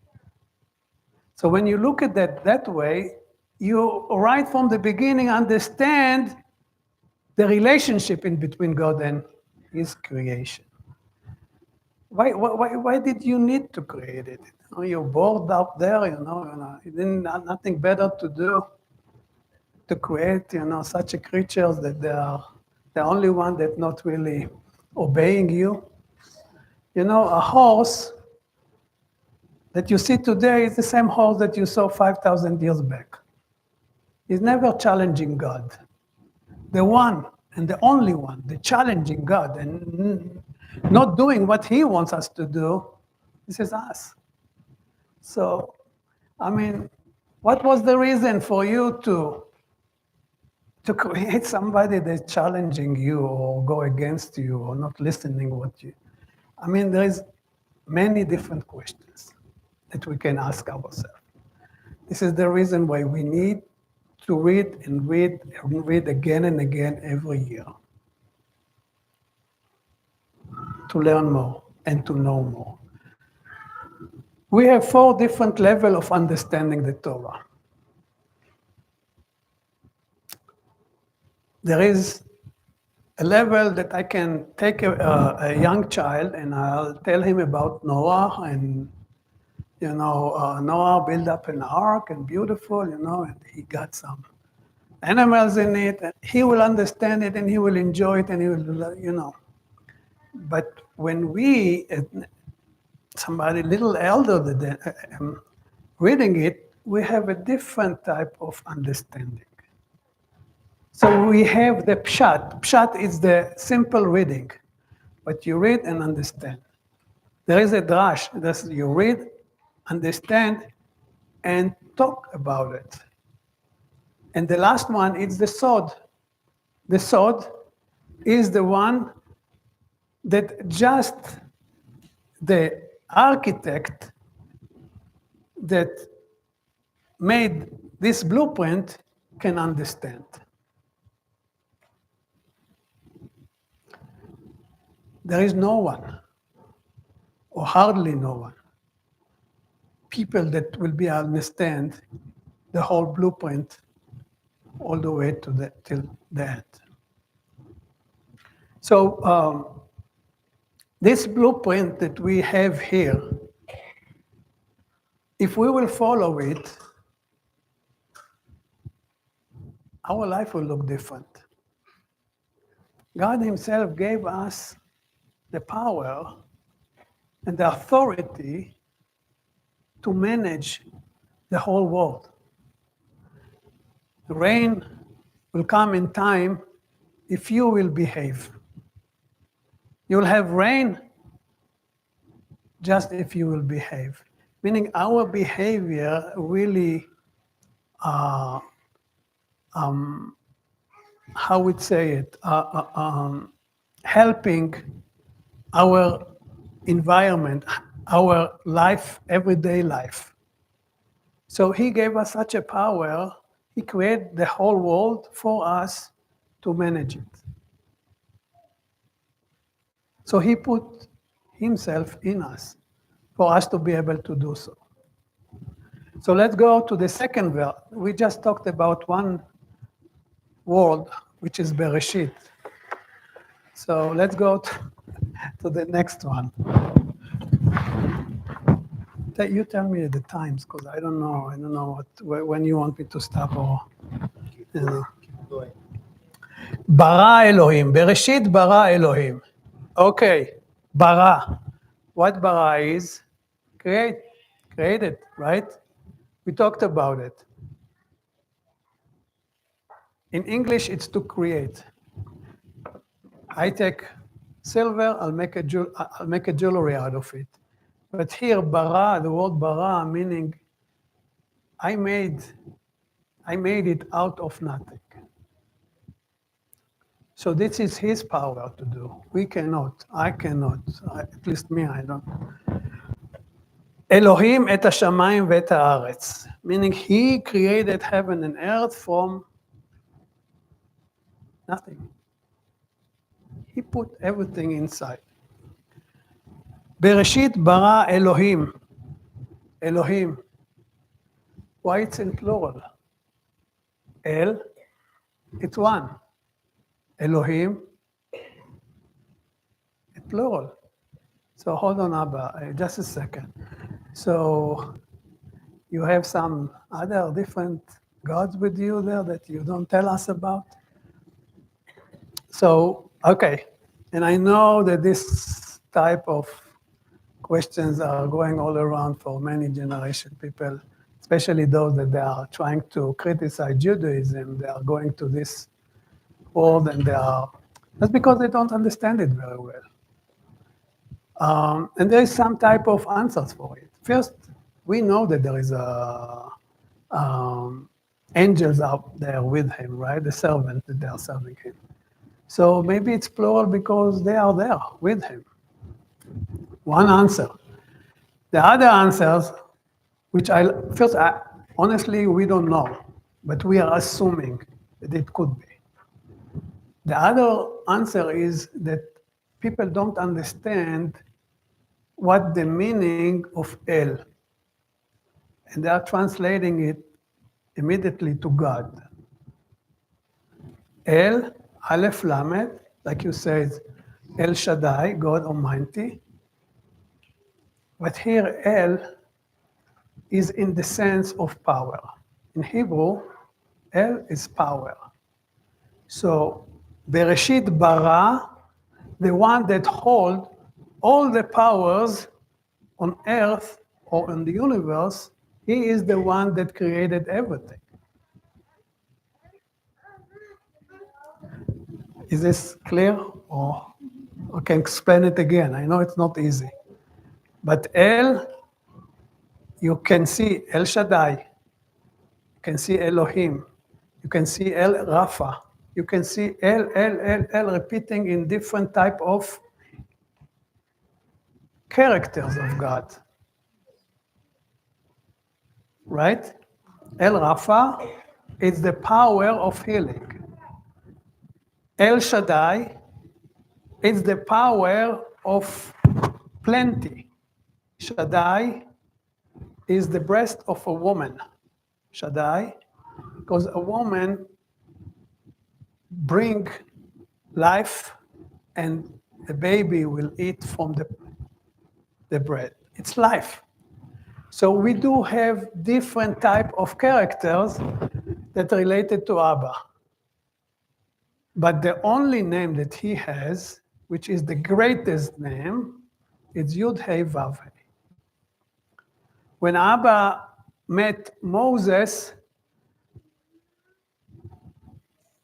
So when you look at that way, you right from the beginning understand the relationship in between God and His creation. Why did you need to create it? You know, you're bored out there, you know, you didn't nothing better to do to create, you know, such a creatures that they are the only one that not really obeying you. You know, a horse that you see today is the same horse that you saw 5,000 years back. He's never challenging God. The one and the only one, the challenging God and not doing what He wants us to do, this is us. So, I mean, what was the reason for you to create somebody that's challenging you or go against you or not listening what you? I mean, there is many different questions that we can ask ourselves. This is the reason why we need to read and read and read again and again every year to learn more and to know more. We have 4 different levels of understanding the Torah. There is a level that I can take a young child and I'll tell him about Noah and, you know, Noah built up an ark and beautiful, you know, and he got some animals in it, and he will understand it and he will enjoy it and he will, you know. But when we, somebody little elder than reading it, we have a different type of understanding. So we have the pshat. Pshat is the simple reading, but you read and understand. There is a drash. That's you read, understand, and talk about it. And the last one is the sod. The sod is the one that just the architect that made this blueprint can understand. There is no one, or hardly no one, people that will be understand the whole blueprint all the way to till the end. So this blueprint that we have here, if we will follow it, our life will look different. God Himself gave us the power and the authority to manage the whole world. The rain will come in time if you will behave. You'll have rain just if you will behave. Meaning our behavior really, how would say it, helping our environment, our life, everyday life. So He gave us such a power, He created the whole world for us to manage it. So He put Himself in us for us to be able to do so. So let's go to the second verse. We just talked about one word, which is Beresheeth. So let's go to the next one. You tell me the times, because I don't know. I don't know when you want me to stop or, you know. Bara Elohim. Bereshit bara Elohim. Okay, bara. What bara is? Created, right? We talked about it. In English, it's to create. I take silver, I'll make a jewelry out of it. But here, bara, the word bara, meaning I made I made it out of nothing. So this is his power to do. We cannot, I cannot, at least me, I don't. Elohim et hashamayim ואת הארץ, meaning he created heaven and earth from nothing. He put everything inside. Beresheeth bara Elohim. Elohim. Why it's in plural? El, it's one. Elohim, it's plural. So hold on, Abba, just a second. So you have some other different gods with you there that you don't tell us about? So, okay. And I know that this type of questions are going all around for many generation people, especially those that they are trying to criticize Judaism. They are going to this world and that's because they don't understand it very well. And there is some type of answers for it. First, we know that there is angels out there with him, right? The servant that they are serving him. So maybe it's plural because they are there with him. One answer. The other answers, which honestly, we don't know, but we are assuming that it could be. The other answer is that people don't understand what the meaning of El, and they are translating it immediately to God. El, Aleph Lamed, like you said, El Shaddai, God Almighty. But here El is in the sense of power. In Hebrew, El is power. So Bereshit bara, the one that holds all the powers on earth or in the universe, he is the one that created everything. Is this clear? Or I can explain it again. I know it's not easy. But El, you can see El Shaddai. You can see Elohim. You can see El Rafa. You can see El repeating in different type of characters of God. Right? El Rafa is the power of healing. El Shaddai is the power of plenty. Shaddai is the breast of a woman. Shaddai, because a woman bring life and the baby will eat from the bread. It's life. So we do have different type of characters that are related to Abba. But the only name that he has, which is the greatest name, is Yud Hey Vav Hey. When Abba met Moses,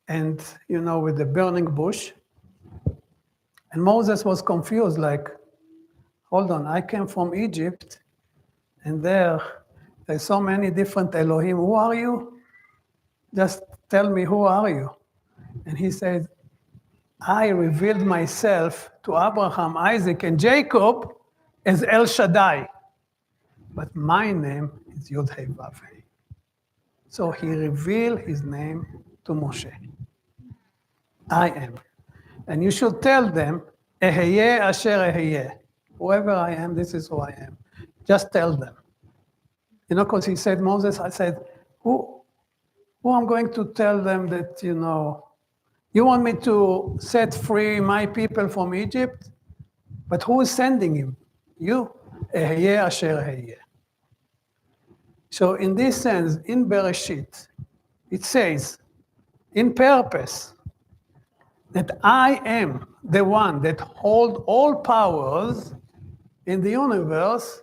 and with the burning bush, and Moses was confused, like, hold on, I came from Egypt, and there's so many different Elohim. Who are you? Just tell me, who are you? And he said, I revealed myself to Abraham, Isaac, and Jacob as El Shaddai. But my name is Yod Hey Vav Hey. So he revealed his name to Moshe. I am. And you should tell them, Eheye Asher Eheye. Whoever I am, this is who I am. Just tell them. Because he said, Moses, I said, who I'm going to tell them that, you want me to set free my people from Egypt? But who is sending him? You. Eheye Asher Eheye. So in this sense, in Beresheeth, it says, in purpose, that I am the one that holds all powers in the universe.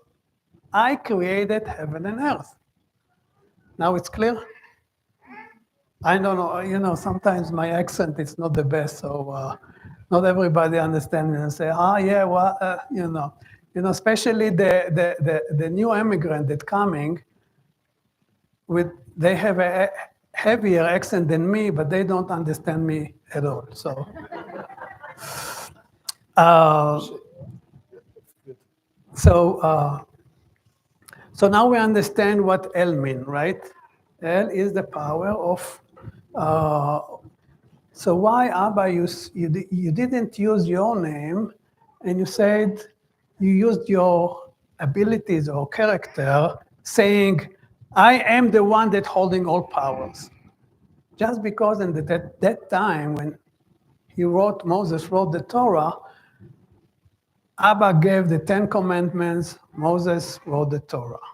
I created heaven and earth. Now it's clear? I don't know, sometimes my accent is not the best, so not everybody understands me and say, yeah, well, especially the new immigrant that's coming, they have a heavier accent than me, but they don't understand me at all. Uh, so, uh, so now we understand what El mean, right? El is the power of. So why Abba you didn't use your name, and you said you used your abilities or character, saying, "I am the one that holding all powers." Just because in that time when Moses wrote the Torah, Abba gave the 10 Commandments, Moses wrote the Torah.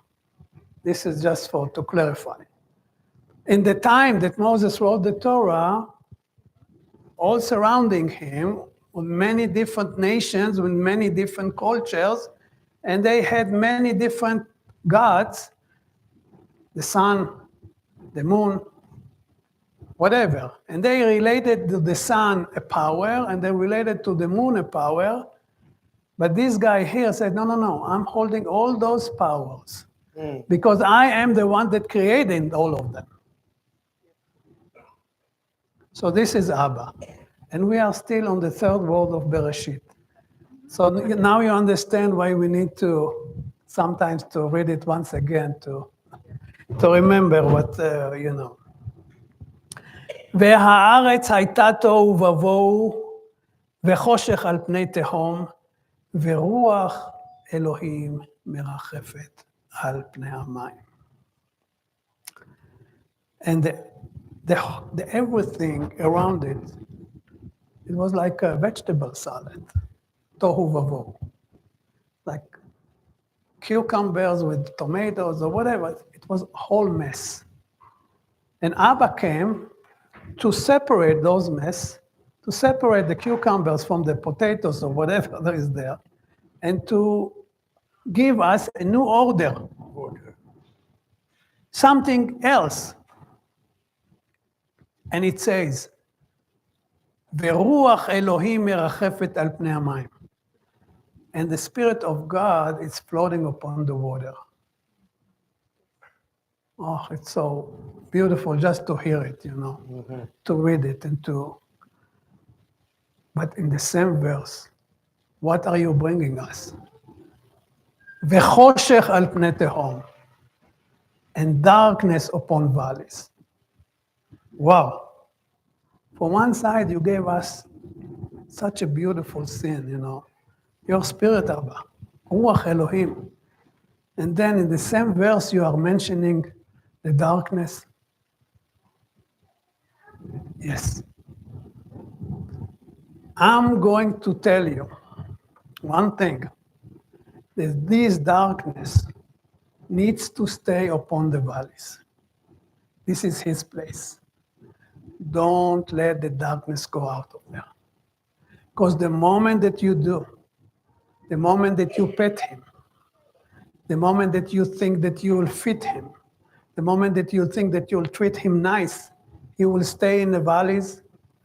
This is just to clarify. In the time that Moses wrote the Torah, all surrounding him with many different nations, with many different cultures, and they had many different gods, the sun, the moon, whatever. And they related to the sun a power, and they related to the moon a power. But this guy here said, no, no, no, I'm holding all those powers because I am the one that created all of them. So this is Abba. And we are still on the third word of Beresheeth. So now you understand why we need to sometimes to read it once again to remember what, you know. והארץ הייתה תוהו ובוהו וחושך על פני תהום ורוח אלוהים מרחפת על פני המים. And the everything around it, it was like a vegetable salad, tohu vavohu, like cucumbers with tomatoes or whatever. It was a whole mess. And Abba came to separate those mess, to separate the cucumbers from the potatoes or whatever there is there, and to give us a new order. Something else. And it says, ורוח אלוהים מרחפת על פני המים. And the Spirit of God is floating upon the water. Oh, it's so beautiful just to hear it, you know, to read it and to. But in the same verse, what are you bringing us? וחושך על פני תהום. And darkness upon valleys. Wow. For one side, you gave us such a beautiful scene, you know. Your spirit, Abba, Ruach Elohim. And then in the same verse, you are mentioning the darkness. Yes. I'm going to tell you one thing, that this darkness needs to stay upon the valleys. This is his place. Don't let the darkness go out of there. Because the moment that you do, the moment that you pet him, the moment that you think that you will fit him, the moment that you think that you'll treat him nice, he will stay in the valleys.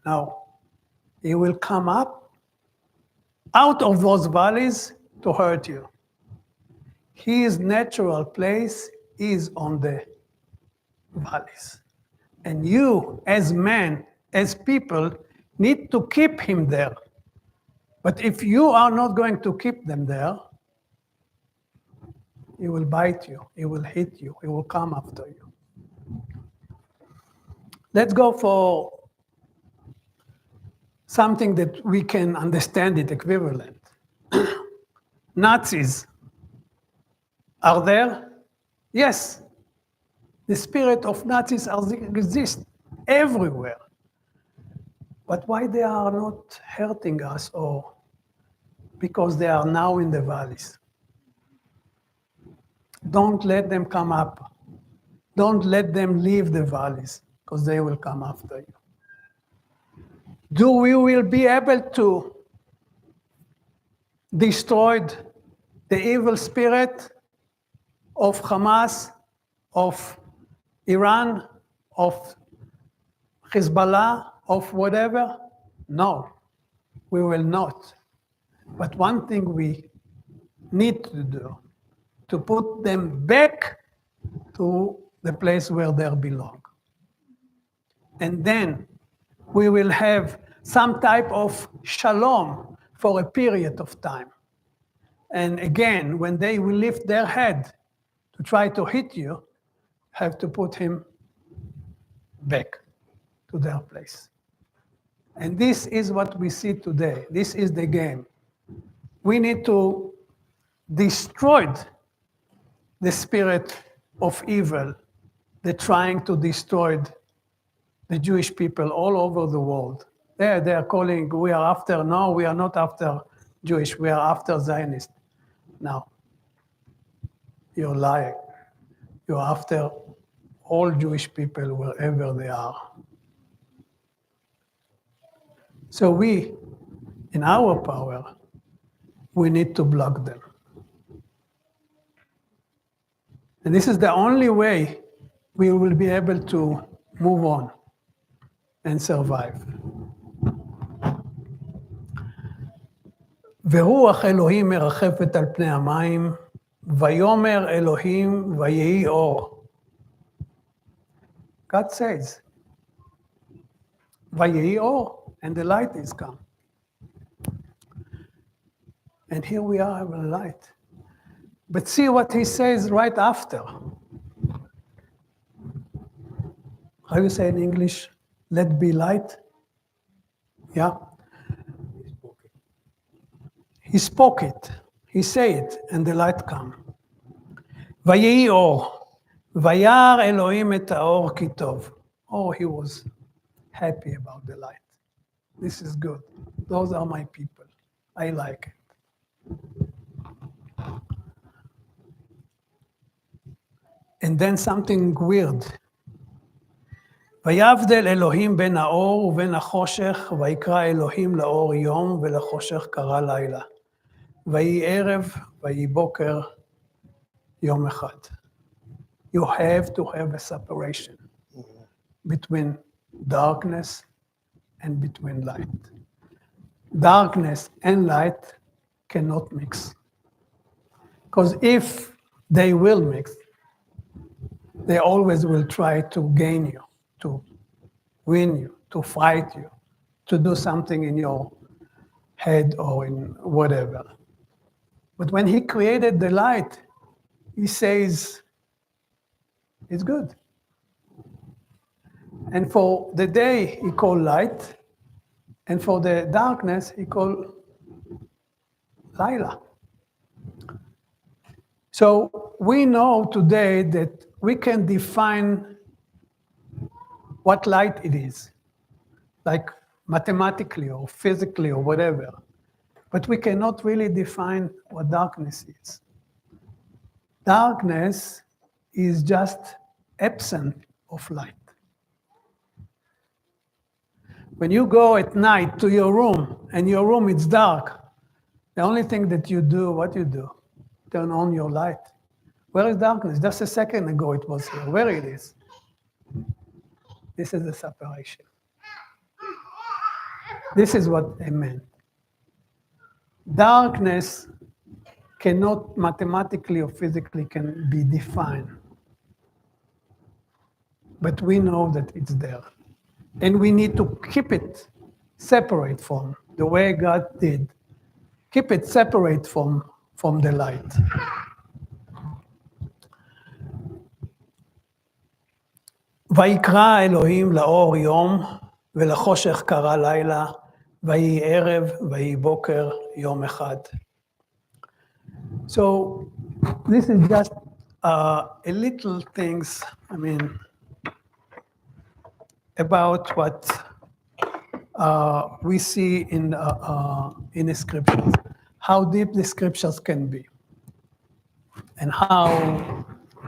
No. He will come up out of those valleys to hurt you. His natural place is on the valleys. And you, as men, as people, need to keep him there. But if you are not going to keep them there, he will bite you, he will hit you, he will come after you. Let's go for something that we can understand it equivalent. Nazis. Are there? Yes. The spirit of Nazis exists everywhere. But why they are not hurting us? Or because they are now in the valleys. Don't let them come up. Don't let them leave the valleys, because they will come after you. Do we will be able to destroy the evil spirit of Hamas, of Iran, of Hezbollah, of whatever? No, we will not. But one thing we need to do, to put them back to the place where they belong. and then we will have some type of shalom for a period of time. And again, when they will lift their head to try to hit you, have to put him back to their place. And this is what we see today. This is the game. We need to destroy the spirit of evil that's trying to destroy the Jewish people all over the world. They are calling, we are after, no, we are not after Jewish, we are after Zionist. Now, you're lying. You're after all Jewish people wherever they are. So we, in our power, we need to block them. And this is the only way we will be able to move on and survive. ורוח אלוהים מרחפת על פני המים, ויאמר אלוהים ויהי אור. God says, ויהי אור, and the light is come. And here we are with the light. But see what he says right after. How you say in English? Let be light? Yeah. He spoke it. He said it, and the light come. ויהי אור, וירא אלוהים את האור כי טוב. Oh, he was happy about the light. This is good. Those are my people. I like it. And then something weird. ויבדל אלוהים בין האור ובין החושך, ויקרא אלוהים לאור יום ולחושך קרא לילה. ויהי ערב, ויהי בוקר, יום אחד. You have to have a separation between darkness and between light. Darkness and light cannot mix. Because if they will mix, they always will try to gain you, to win you, to fight you, to do something in your head or in whatever. But when he created the light, he says, it's good. And for the day, he called light. And for the darkness, he called Laila. So we know today that we can define what light it is, like mathematically or physically or whatever. But we cannot really define what darkness is. Darkness is just absence of light. When you go at night to your room and your room is dark, the only thing that you do, what you do? Turn on your light. Where is darkness? Just a second ago it was here. Where it is? This is the separation. This is what I meant. Darkness cannot mathematically or physically can be defined. But we know that it's there. And we need to keep it separate from the way God did. Keep it separate from the light. ויקרא אלוהים לאור יום ולחושך קרא לילה ויהי ערב ויהי בוקר יום אחד. So this is just a little things, about what we see in the scriptures, how deep the scriptures can be, and how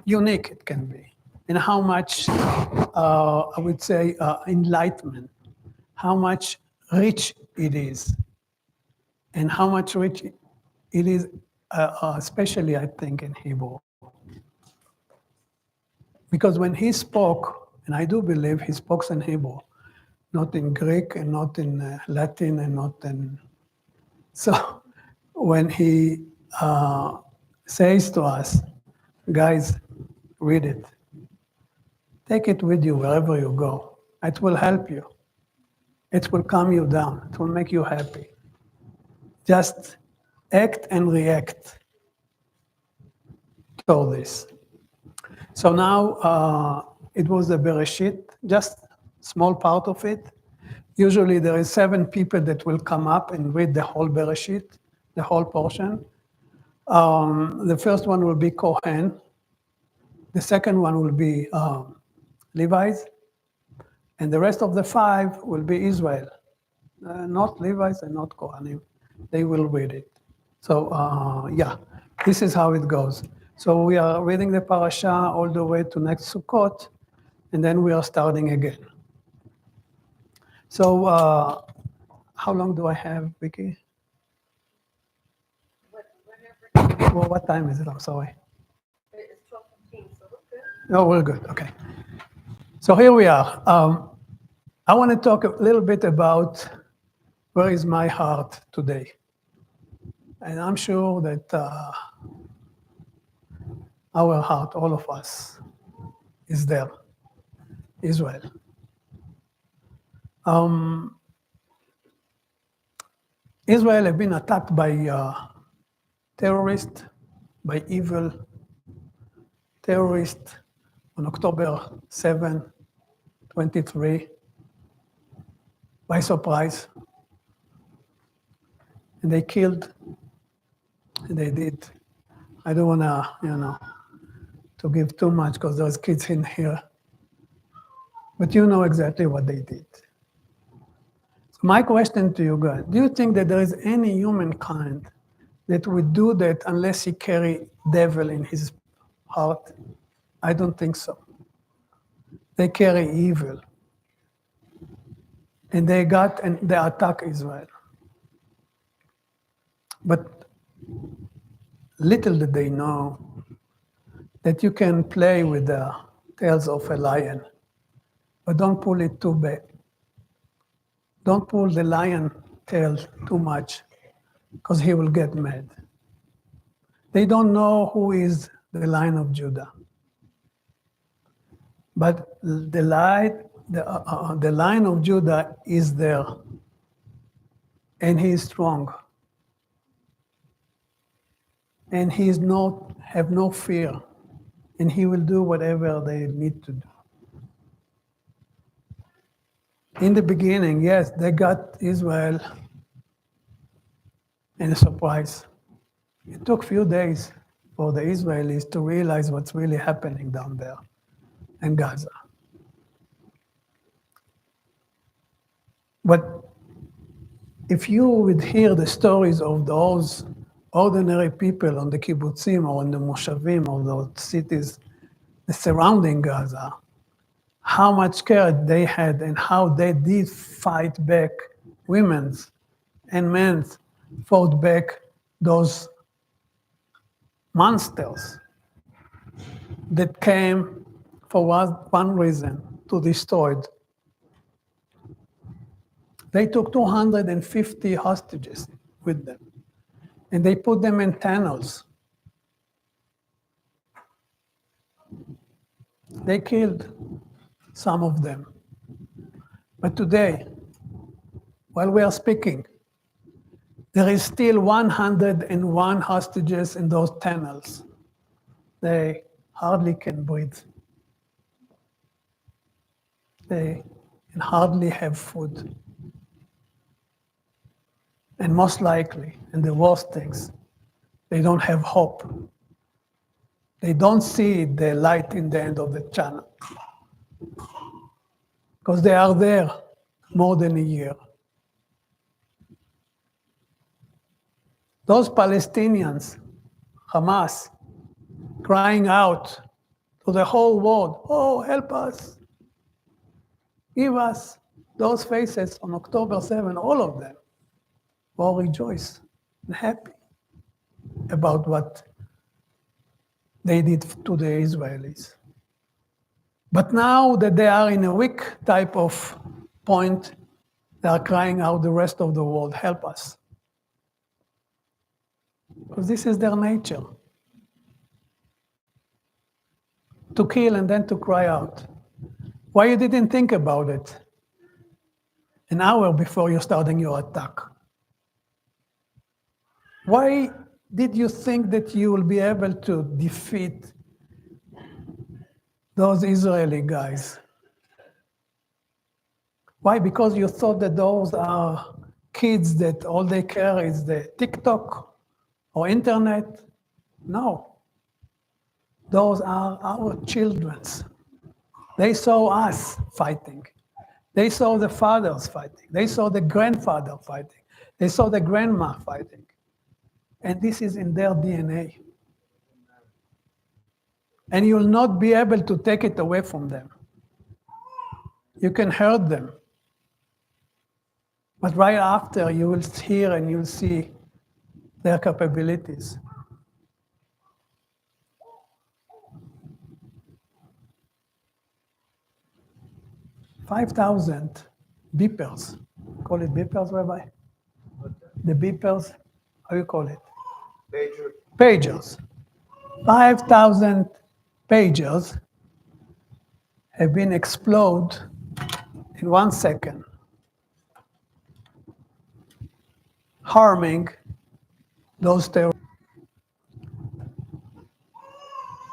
unique it can be, and how much, I would say, enlightenment, how much rich it is, and how much rich it is, especially, I think, in Hebrew. Because when he spoke, and I do believe he spoke in Hebrew, not in Greek and not in Latin and not in... So when he says to us, guys, read it. Take it with you wherever you go. It will help you. It will calm you down. It will make you happy. Just act and react to this. So now it was the Beresheeth, just small part of it. Usually there is 7 people that will come up and read the whole Beresheeth, the whole portion. The first one will be Kohen. The second one will be Levites. And the rest of the 5 will be Israel. Not Levites and not Kohanim. They will read it. So yeah, this is how it goes. So we are reading the parasha all the way to next Sukkot, and then we are starting again. So how long do I have, Vicky? Well, what time is it? I'm sorry. It's 12:15, so we're good. No, we're good. Okay. So here we are. I want to talk a little bit about where is my heart today. And I'm sure that our heart, all of us, is there, Israel. Israel have been attacked by terrorists, by evil terrorists on October 7, 23, by surprise. And they killed, and they did. I don't want to, to give too much because there's kids in here. But you know exactly what they did. So my question to you guys, do you think that there is any humankind that would do that unless he carry devil in his heart? I don't think so. They carry evil. And they attack Israel. But little did they know that you can play with the tails of a lion, but don't pull it too big. Don't pull the lion tail too much, because he will get mad. They don't know who is the Lion of Judah. But the Lion of Judah is there, and he is strong. And he have no fear, and he will do whatever they need to do. In the beginning, yes, they got Israel in a surprise. It took a few days for the Israelis to realize what's really happening down there in Gaza. But if you would hear the stories of those ordinary people on the kibbutzim or in the moshavim or those cities surrounding Gaza, how much care they had and how they did fight back, women's and men's fought back those monsters that came for one reason, to destroy it. They took 250 hostages with them, and they put them in tunnels. They killed some of them. But today, while we are speaking, there is still 101 hostages in those tunnels. They hardly can breathe. They can hardly have food. And most likely, and the worst things, they don't have hope. They don't see the light in the end of the tunnel. Because they are there more than a year. Those Palestinians, Hamas, crying out to the whole world, oh, help us. Give us those faces on October 7, all of them, will rejoice and happy about what they did to the Israelis. But now that they are in a weak type of point, they are crying out the rest of the world, help us. Because this is their nature. To kill and then to cry out. Why you didn't think about it an hour before you're starting your attack? Why did you think that you will be able to defeat those Israeli guys? Why? Because you thought that those are kids that all they care is the TikTok or internet? No. Those are our children's. They saw us fighting. They saw the fathers fighting. They saw the grandfather fighting. They saw the grandma fighting. And this is in their DNA. And you'll not be able to take it away from them. You can hurt them. But right after, you will hear and you'll see their capabilities. $5,000 beepers. Call it beepers, Rabbi? The beepers, how you call it? Pagers. 5,000 pagers have been exploded in 1 second, harming those terrorists.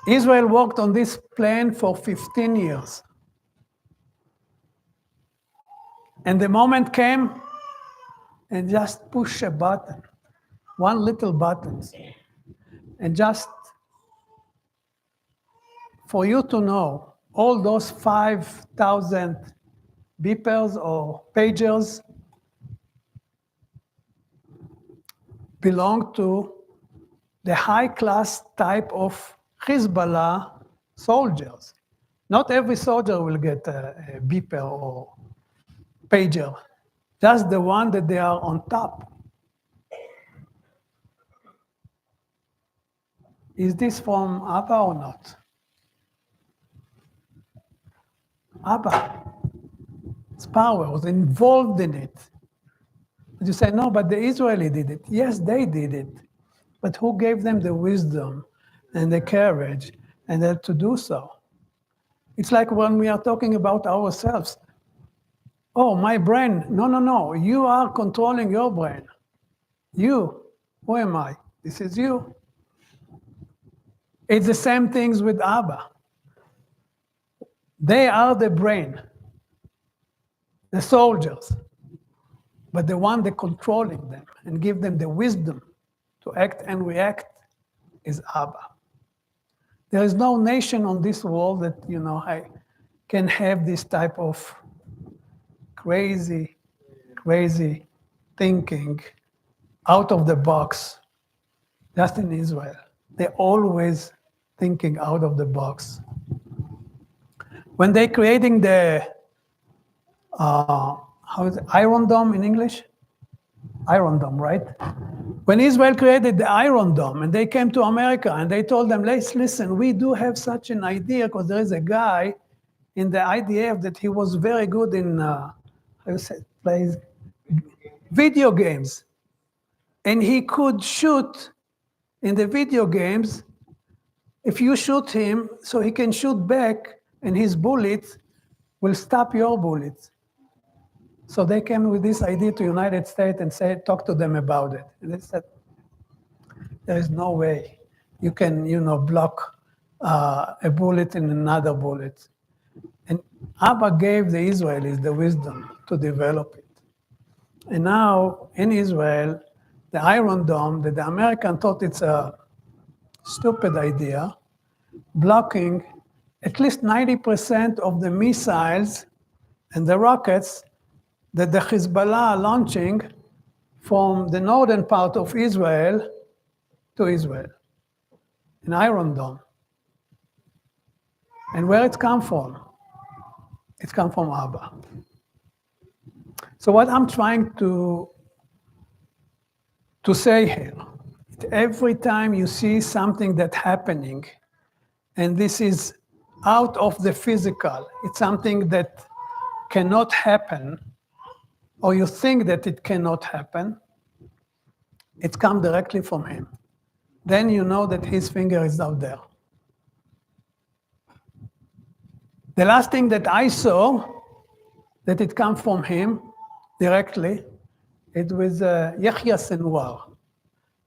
Israel worked on this plan for 15 years. And the moment came and just push a button, one little button, and just for you to know, all those 5,000 beepers or pagers belong to the high-class type of Hezbollah soldiers. Not every soldier will get a beeper or pager. Just the one that they are on top. Is this from Abba or not? Abba. His power was involved in it. But you say, no, but the Israeli did it. Yes, they did it. But who gave them the wisdom and the courage and to do so? It's like when we are talking about ourselves. Oh, my brain. No. You are controlling your brain. You. Who am I? This is you. It's the same things with Abba. They are the brain, the soldiers, but the one that controlling them and give them the wisdom to act and react is Abba. There is no nation on this world that, can have this type of crazy thinking out of the box. Just in Israel. They're always thinking out of the box. When they're creating the, Iron Dome in English? Iron Dome, right? When Israel created the Iron Dome and they came to America and they told them, let's listen, we do have such an idea because there is a guy in the IDF that he was very good in, plays video games. And he could shoot in the video games, if you shoot him, so he can shoot back and his bullets will stop your bullets. So they came with this idea to United States and said, talk to them about it. And they said, there is no way you can, block a bullet in another bullet. And Abba gave the Israelis the wisdom to develop it. And now in Israel, the Iron Dome, that the American thought it's a stupid idea, blocking at least 90% of the missiles and the rockets that the Hezbollah are launching from the northern part of Israel to Israel, an Iron Dome. And where it come from? It come from Abba. So what I'm trying to say here, every time you see something that's happening, and this is out of the physical, it's something that cannot happen, or you think that it cannot happen, it comes directly from him. Then you know that his finger is out there. The last thing that I saw, that it come from him directly, it was Yahya Sinwar.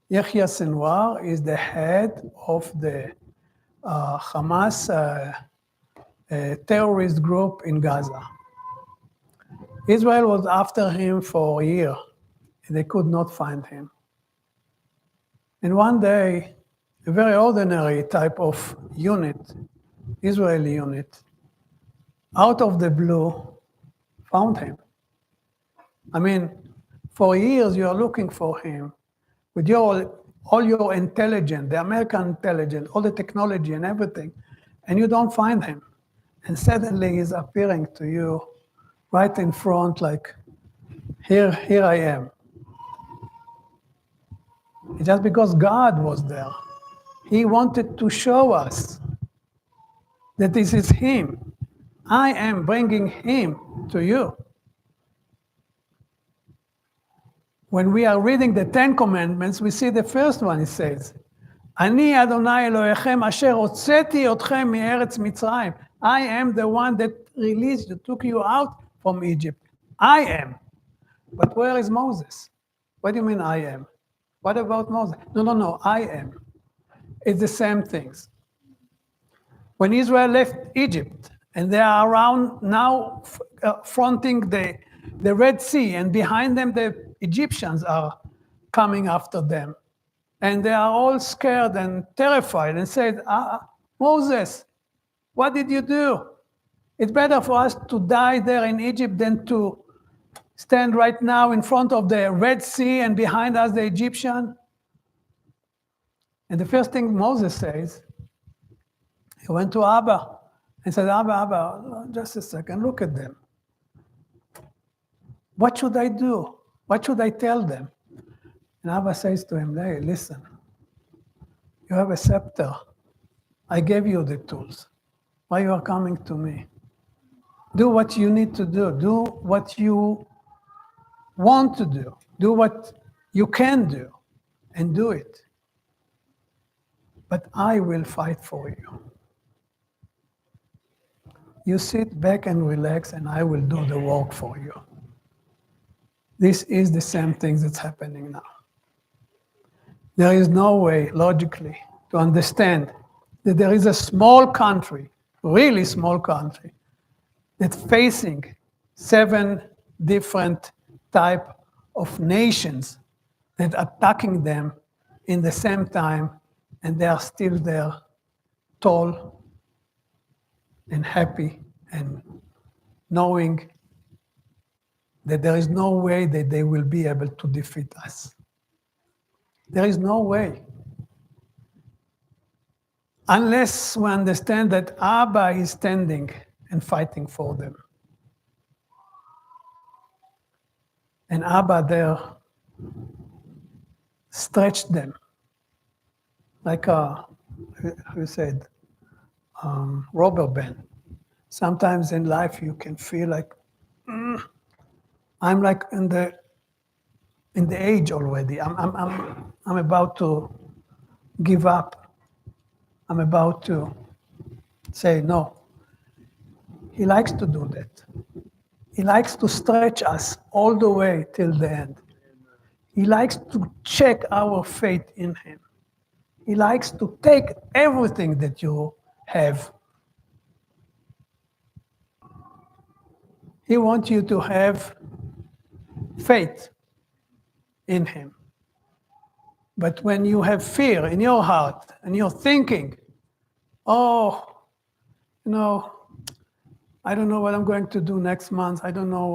Yahya Sinwar is the head of the Hamas terrorist group in Gaza. Israel was after him for a year, and they could not find him. And one day, a very ordinary type of unit, Israeli unit, out of the blue, found him. I mean, for years you are looking for him with all your intelligence, the American intelligence, all the technology and everything, and you don't find him. And suddenly he's appearing to you right in front, like, here I am. It's just because God was there. He wanted to show us that this is him. I am bringing him to you. When we are reading the Ten Commandments, we see the first one, it says, אני אדוני אלוהיכם אשר הוצאתי אתכם מארץ מצרים. I am the one that released you, took you out from Egypt. I am. But where is Moses? What do you mean I am? What about Moses? No, I am. It's the same things. When Israel left Egypt, and they are around now fronting the Red Sea, and behind them the Egyptians are coming after them. And they are all scared and terrified and said, Moses, what did you do? It's better for us to die there in Egypt than to stand right now in front of the Red Sea and behind us the Egyptian. And the first thing Moses says, he went to Abba and said, Abba, just a second, look at them. What should I do? What should I tell them? And Abba says to him, hey, listen, you have a scepter. I gave you the tools. Why you are coming to me? Do what you need to do. Do what you want to do. Do what you can do, and do it. But I will fight for you. You sit back and relax, and I will do the work for you. This is the same thing that's happening now. There is no way, logically, to understand that there is a small country, really small country, that's facing 7 different type of nations that are attacking them in the same time, and they are still there, tall and happy, and knowing that there is no way that they will be able to defeat us. There is no way. Unless we understand that Abba is standing and fighting for them. And Abba there stretched them like who said, rubber band. Sometimes in life you can feel like, I'm like in the age already. I'm about to give up. I'm about to say no. He likes to do that. He likes to stretch us all the way till the end. He likes to check our faith in him. He likes to take everything that you have. He wants you to have faith in him. But when you have fear in your heart and you're thinking, I don't know what I'm going to do next month. I don't know,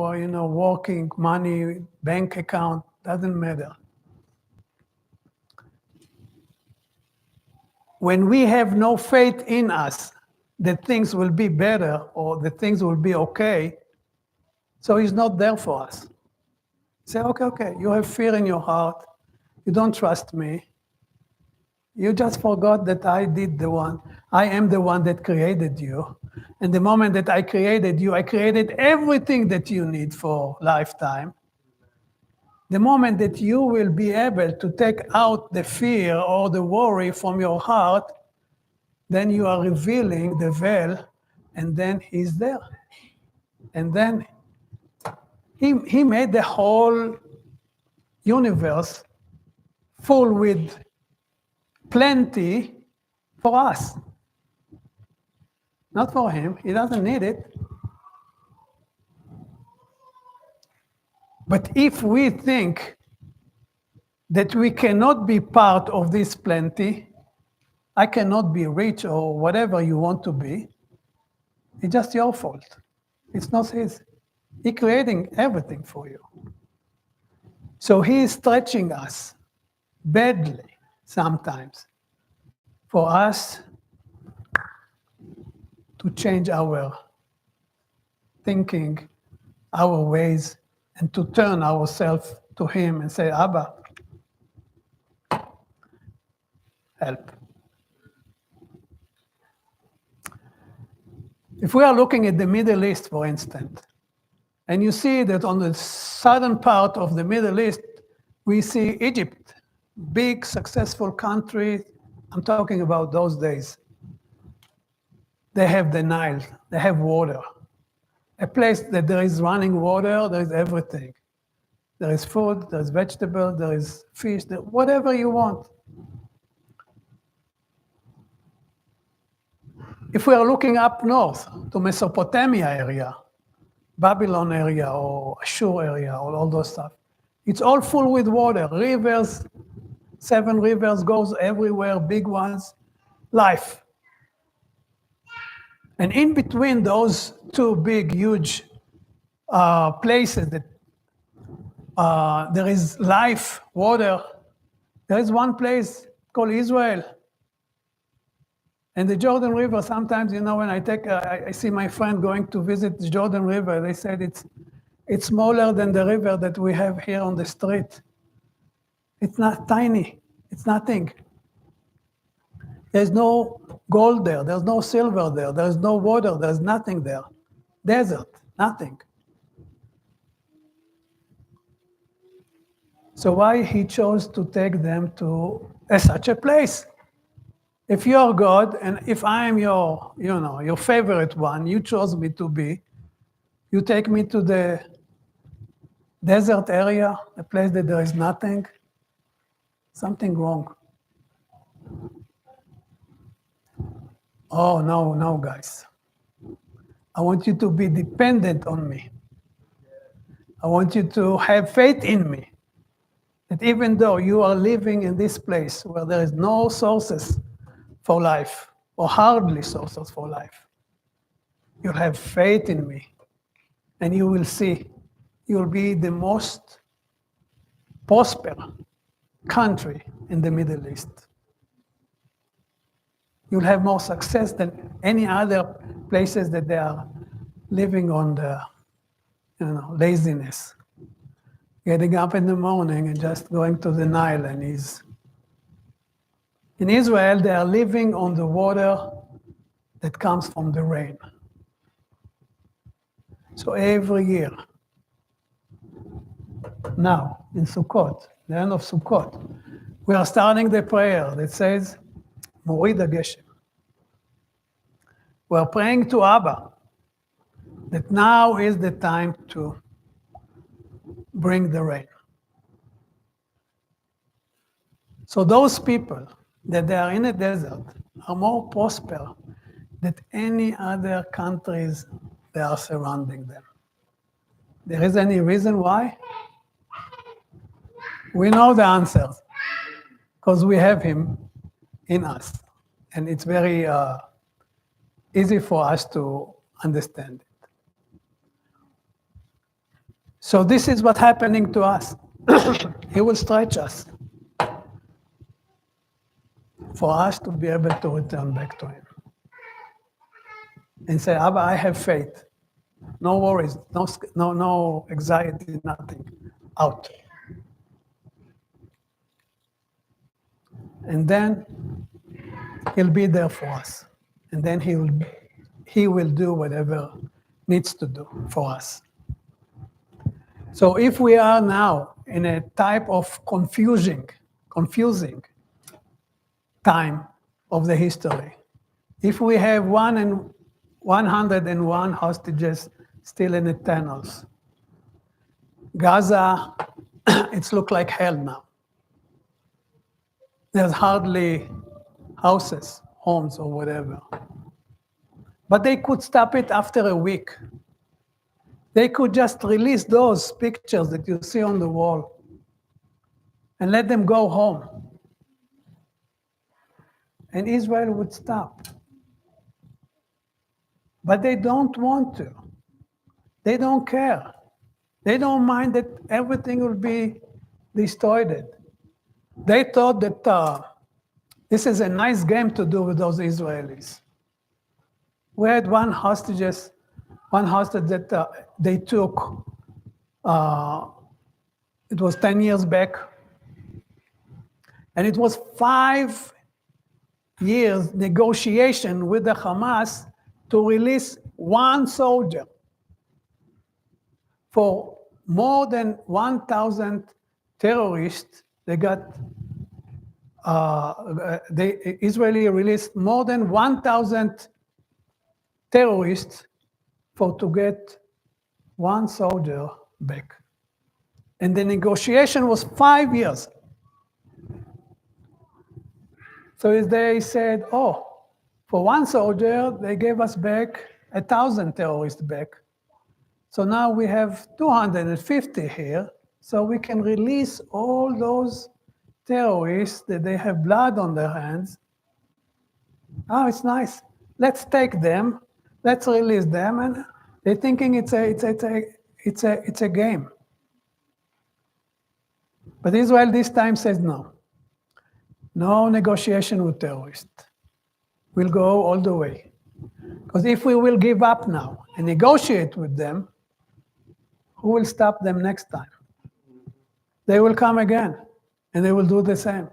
working, money, bank account, doesn't matter. When we have no faith in us that things will be better or that things will be okay, so he's not there for us. Say, okay, you have fear in your heart. You don't trust me. You just forgot that I am the one that created you. And the moment that I created you, I created everything that you need for lifetime. The moment that you will be able to take out the fear or the worry from your heart, then you are revealing the veil and then he's there. And then he made the whole universe full with plenty for us. Not for him, he doesn't need it. But if we think that we cannot be part of this plenty, I cannot be rich or whatever you want to be, it's just your fault. It's not his. He's creating everything for you. So he is stretching us badly sometimes for us to change our thinking, our ways, and to turn ourselves to him and say, Abba, help. If we are looking at the Middle East, for instance, and you see that on the southern part of the Middle East, we see Egypt, big, successful country. I'm talking about those days. They have the Nile, they have water. A place that there is running water, there is everything. There is food, there is vegetable, there is fish, whatever you want. If we are looking up north to Mesopotamia area, Babylon area or Ashur area or all those stuff, it's all full with water, rivers, 7 rivers goes everywhere, big ones, life. And in between those 2 big, huge places that there is life, water, there is one place called Israel. And the Jordan River, sometimes, when I see my friend going to visit the Jordan River, they said it's smaller than the river that we have here on the street. It's not tiny, it's nothing. There's no gold there, there's no silver there, there's no water, there's nothing there. Desert, nothing. So why he chose to take them to such a place? If you are God, and if I am your favorite one, you chose me to be, you take me to the desert area, a place that there is nothing, something wrong. Oh, no, guys. I want you to be dependent on me. I want you to have faith in me. That even though you are living in this place where there is no sources for life, or hardly sources for life, you'll have faith in me, and you will see you'll be the most prosperous country in the Middle East. You'll have more success than any other places that they are living on the laziness. Getting up in the morning and just going to the Nile, and in Israel, they are living on the water that comes from the rain. So every year, now in Sukkot, the end of Sukkot, we are starting the prayer that says, Morid HaGeshem. We are praying to Abba that now is the time to bring the rain. So those people that they are in a desert are more prosperous than any other countries that are surrounding them. There is any reason why? We know the answer, because we have him in us. And it's very easy for us to understand it. So this is what's happening to us. He will stretch us for us to be able to return back to him. And say, Abba, I have faith. No worries, no anxiety, nothing. Out. And then he'll be there for us. And then he will do whatever needs to do for us. So if we are now in a type of confusing time of the history, if we have one 101 hostages still in the tunnels. Gaza, it's looked like hell now. There's hardly houses, homes, or whatever. But they could stop it after a week. They could just release those pictures that you see on the wall and let them go home. And Israel would stop. But they don't want to. They don't care. They don't mind that everything will be destroyed. They thought that this is a nice game to do with those Israelis. We had one hostage that they took. It was 10 years back. And it was 5 years negotiation with the Hamas to release one soldier. For more than 1,000 terrorists, Israeli released more than 1,000 terrorists to get one soldier back. And the negotiation was 5 years. So they said, for one soldier, they gave us back 1,000 terrorists back. So now we have 250 here, so we can release all those terrorists that they have blood on their hands. Oh, it's nice. Let's take them. Let's release them. And they're thinking it's a game. But Israel this time says no. No negotiation with terrorists. We'll go all the way. Because if we will give up now and negotiate with them, who will stop them next time? They will come again, and they will do the same.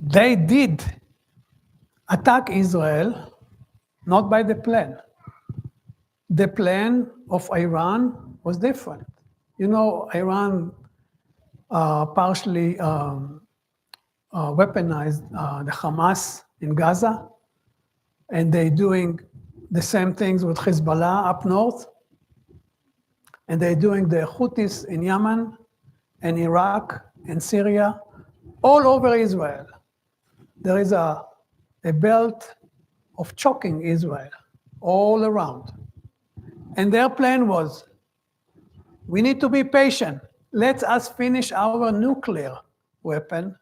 They did attack Israel, not by the plan. The plan of Iran was different. You know, Iran partially weaponized the Hamas in Gaza, and they're doing the same things with Hezbollah up north, and they're doing the Houthis in Yemen and Iraq and Syria, all over Israel. There is a belt of choking Israel all around. And their plan was, we need to be patient. Let us finish our nuclear weapon,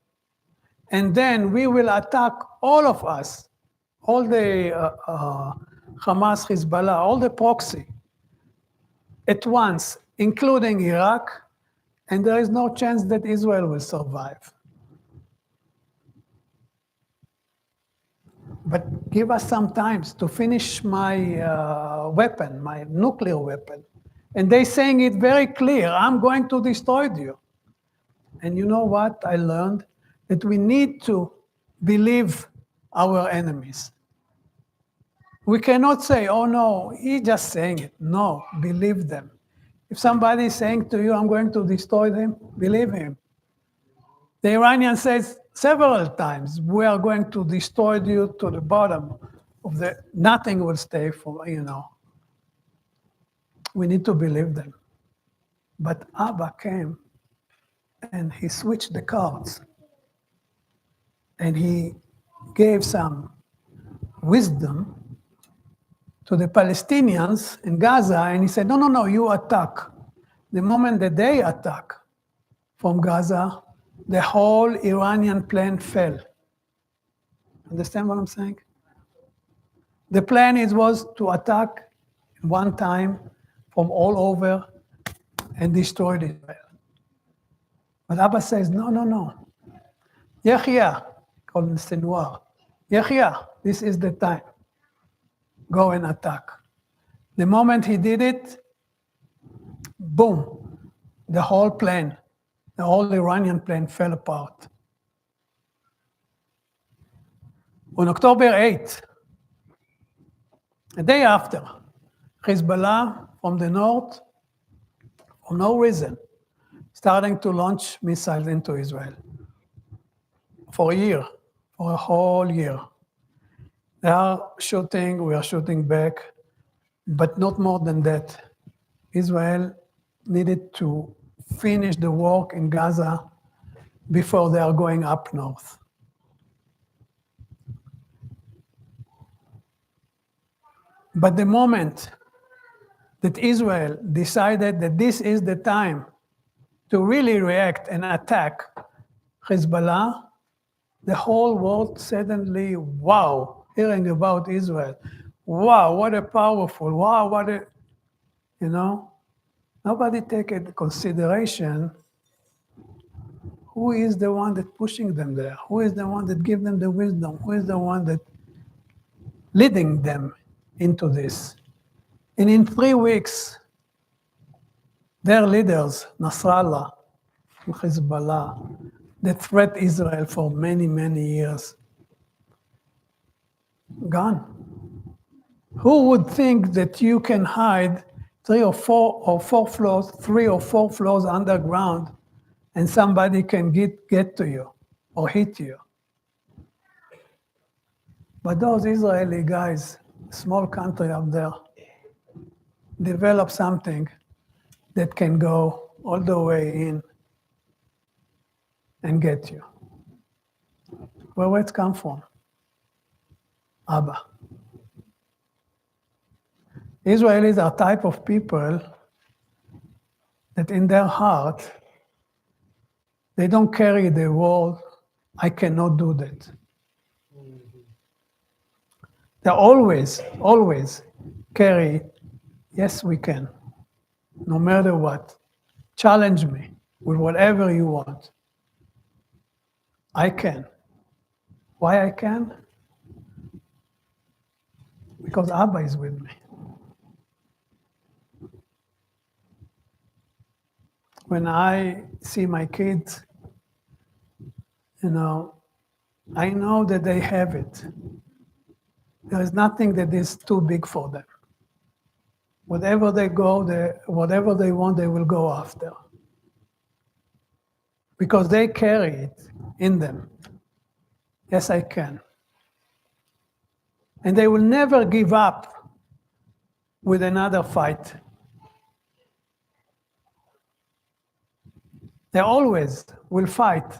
and then we will attack all of us, all the Hamas, Hezbollah, all the proxy at once, including Iraq, and there is no chance that Israel will survive. But give us some time to finish my weapon, my nuclear weapon. And they're saying it very clear, I'm going to destroy you. And you know what I learned? That we need to believe our enemies. We cannot say, oh no, he's just saying it. No, believe them. If somebody is saying to you, I'm going to destroy them, believe him. The Iranian says several times, we are going to destroy you to the bottom of nothing will stay for, We need to believe them. But Abba came and he switched the cards. And he gave some wisdom to the Palestinians in Gaza, and he said, no, you attack. The moment that they attack from Gaza, the whole Iranian plan fell. Understand what I'm saying? The plan was to attack one time from all over and destroy Israel. But Abba says, no. Yahya, called him Sinwar. Yahya, this is the time. Go and attack. The moment he did it, boom, the whole plan, the whole Iranian plan fell apart. On October 8th, a day after, Hezbollah from the north, for no reason, starting to launch missiles into Israel. For a year, for a whole year. They are shooting, we are shooting back, but not more than that. Israel needed to finish the work in Gaza before they are going up north. But the moment that Israel decided that this is the time to really react and attack Hezbollah, the whole world suddenly, wow, hearing about Israel. Wow, what a powerful, wow, what a, nobody take into consideration who is the one that pushing them there, who is the one that give them the wisdom, who is the one that leading them into this. And in 3 weeks, their leaders, Nasrallah, Hezbollah, that threat Israel for many, many years, gone. Who would think that you can hide 3 or 4 floors underground and somebody can get to you or hit you? But those Israeli guys, small country up there, develop something that can go all the way in and get you. Where it come from? Abba. Israelis are type of people that in their heart, they don't carry the word, I cannot do that. They always carry, yes, we can, no matter what. Challenge me with whatever you want. I can. Why I can? Because Abba is with me. When I see my kids, I know that they have it. There is nothing that is too big for them. Whatever they whatever they want, they will go after. Because they carry it in them. Yes, I can. And they will never give up with another fight. They always will fight.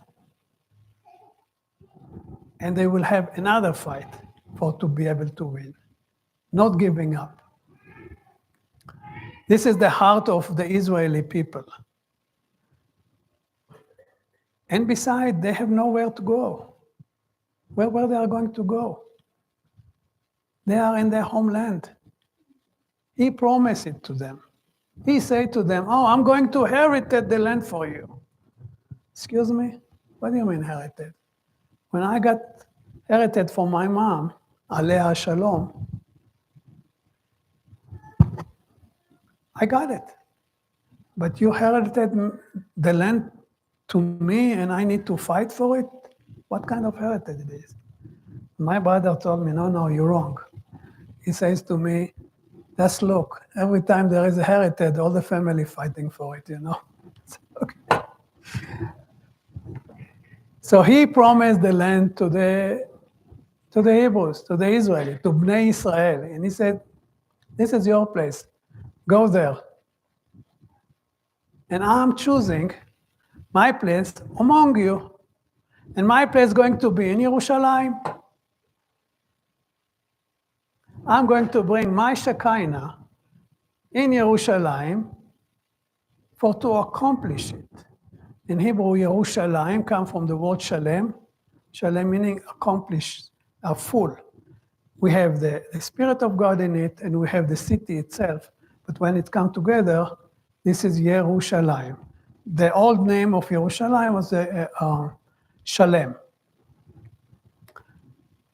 And they will have another fight to be able to win. Not giving up. This is the heart of the Israeli people. And besides, they have nowhere to go. Where they are going to go? They are in their homeland. He promised it to them. He said to them, oh, I'm going to inherit the land for you. Excuse me? What do you mean inherited? When I got inherited from my mom, Alea Shalom, I got it. But you inherited the land to me and I need to fight for it? What kind of heritage it is? My brother told me, no, you're wrong. He says to me, just look, every time there is a heritage, all the family fighting for it, Okay. So he promised the land to the Hebrews, to the Israelis, to Bnei Israel. And he said, this is your place. Go there. And I'm choosing my place among you. And my place is going to be in Yerushalayim. I'm going to bring my Shekinah in Yerushalayim to accomplish it. In Hebrew, Yerushalayim comes from the word Shalem. Shalem meaning accomplished, full. We have the Spirit of God in it, and we have the city itself. But when it comes together, this is Yerushalayim. The old name of Yerushalayim was Shalem.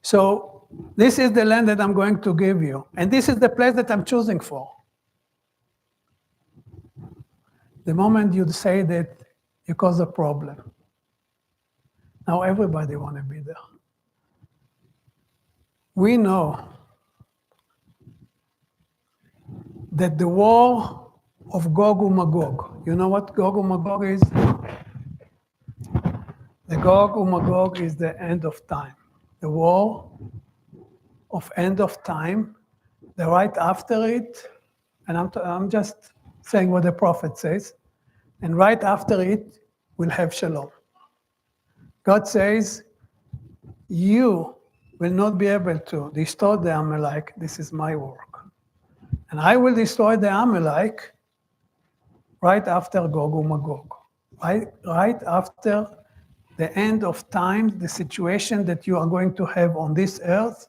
So this is the land that I'm going to give you. And this is the place that I'm choosing for. The moment you say that, you cause a problem. Now everybody want to be there. We know that the war of Gog and Magog, you know what Gog and Magog is? The Gog and Magog is the end of time. the war of end of time, the right after it, and I'm just saying what the prophet says, and right after it, we'll have shalom. God says, you will not be able to destroy the Amalek. This is my work. And I will destroy the Amalek right after Gog and Magog, right after the end of time, the situation that you are going to have on this earth.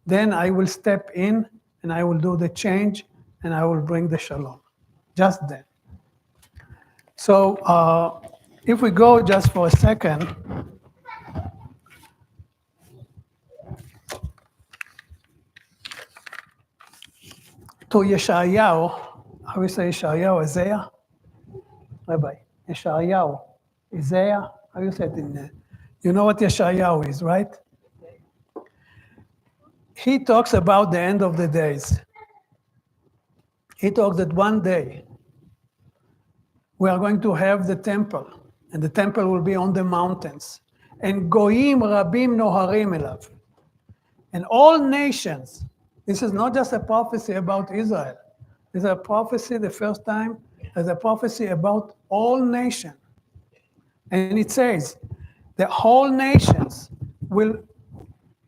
Then I will step in and I will do the change and I will bring the shalom. Just then. So if we go just for a second to Yeshayahu, how we say Yeshayahu, Isaiah? Rabbi, Yeshayahu, Isaiah, how you say it in there? You know what Yeshayahu is, right? He talks about the end of the days. He talks that one day we are going to have the temple, and the temple will be on the mountains. And goyim rabim noharim elav. And all nations, this is not just a prophecy about Israel. It's a prophecy, the first time, there's a prophecy about all nations. And it says, the whole nations will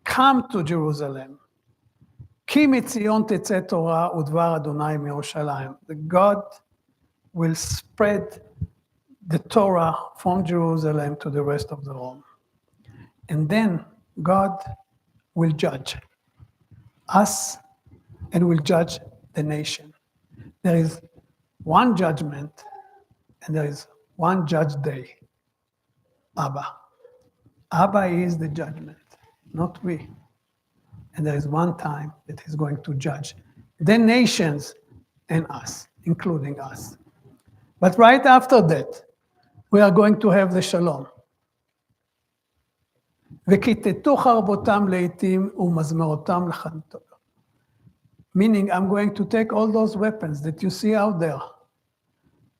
come to Jerusalem. Ki mitzion tetzeh Torah udvar Adonai miYerushalayim. The God will spread the Torah from Jerusalem to the rest of the world. And then God will judge us and will judge the nation. There is one judgment and there is one judge day. Abba. Abba is the judgment, not we. And there is one time that he's going to judge the nations and us, including us. But right after that, we are going to have the shalom. וכיתתו חרבותם לעתים ומזמרותם לחנתו. Meaning, I'm going to take all those weapons that you see out there,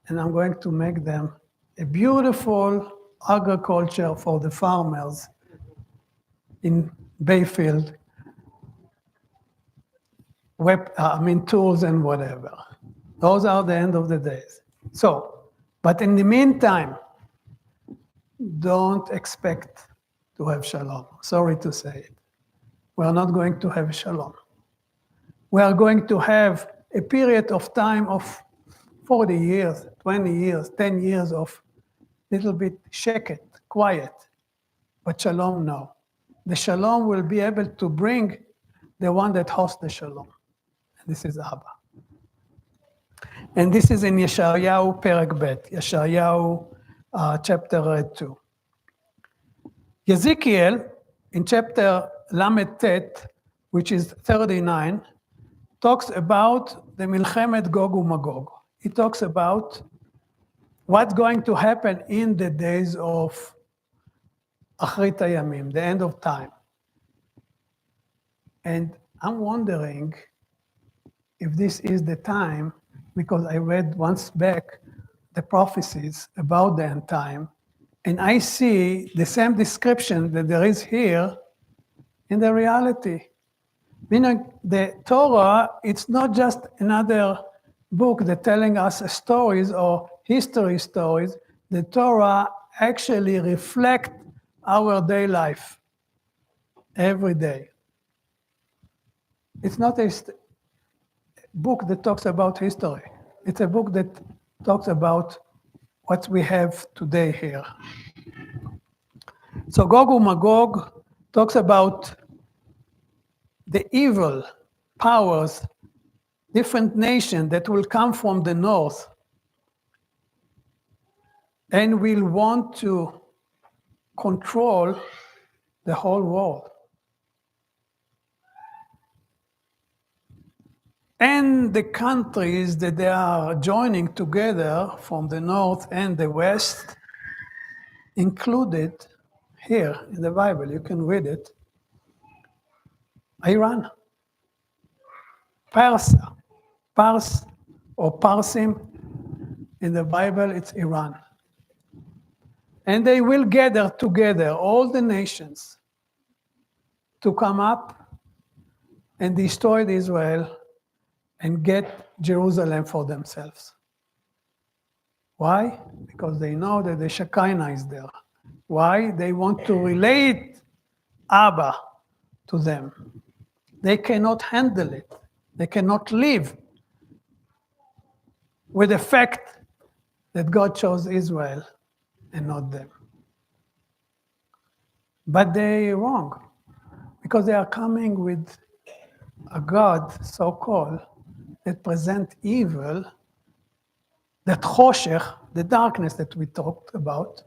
and I'm going to make them a beautiful agriculture for the farmers in Bayfield, tools and whatever. Those are the end of the days. So, but in the meantime, don't expect to have shalom. Sorry to say it. We are not going to have shalom. We are going to have a period of time of 40 years, 20 years, 10 years of little bit sheket, quiet. But shalom, no. The shalom will be able to bring the one that hosts the shalom. And this is Abba. And this is in Yeshayahu Perek Bet, Yeshayahu chapter 2. Ezekiel, in chapter Lamed Tet, which is 39, talks about the Milchemet Gog uMagog. He talks about what's going to happen in the days of Achrit Hayamim, the end of time. And I'm wondering if this is the time, because I read once back the prophecies about the end time, and I see the same description that there is here in the reality. Meaning the Torah, it's not just another book that telling us stories or history stories. The Torah actually reflects our day life every day. It's not a book that talks about history. It's a book that talks about what we have today here. So Gog uMagog talks about the evil powers, different nations that will come from the north and will want to control the whole world. And the countries that they are joining together from the north and the west, included here in the Bible, you can read it, Iran, Persia, Pars or Parsim, in the Bible it's Iran. And they will gather together, all the nations, to come up and destroy Israel and get Jerusalem for themselves. Why? Because they know that the Shekinah is there. Why? They want to relate Abba to them. They cannot handle it. They cannot live with the fact that God chose Israel and not them. But they're wrong, because they are coming with a God, so-called, that present evil, that choshech, the darkness that we talked about.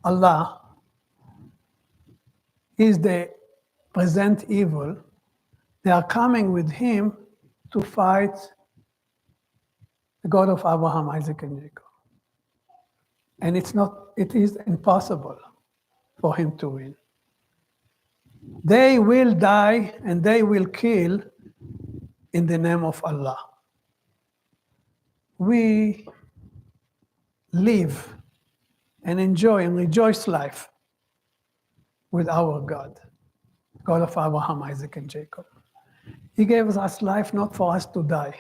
Allah is the present evil. They are coming with him to fight the God of Abraham, Isaac, and Jacob. And it is impossible for him to win. They will die and they will kill in the name of Allah. We live and enjoy and rejoice life with our God, God of Abraham, Isaac, and Jacob. He gave us life not for us to die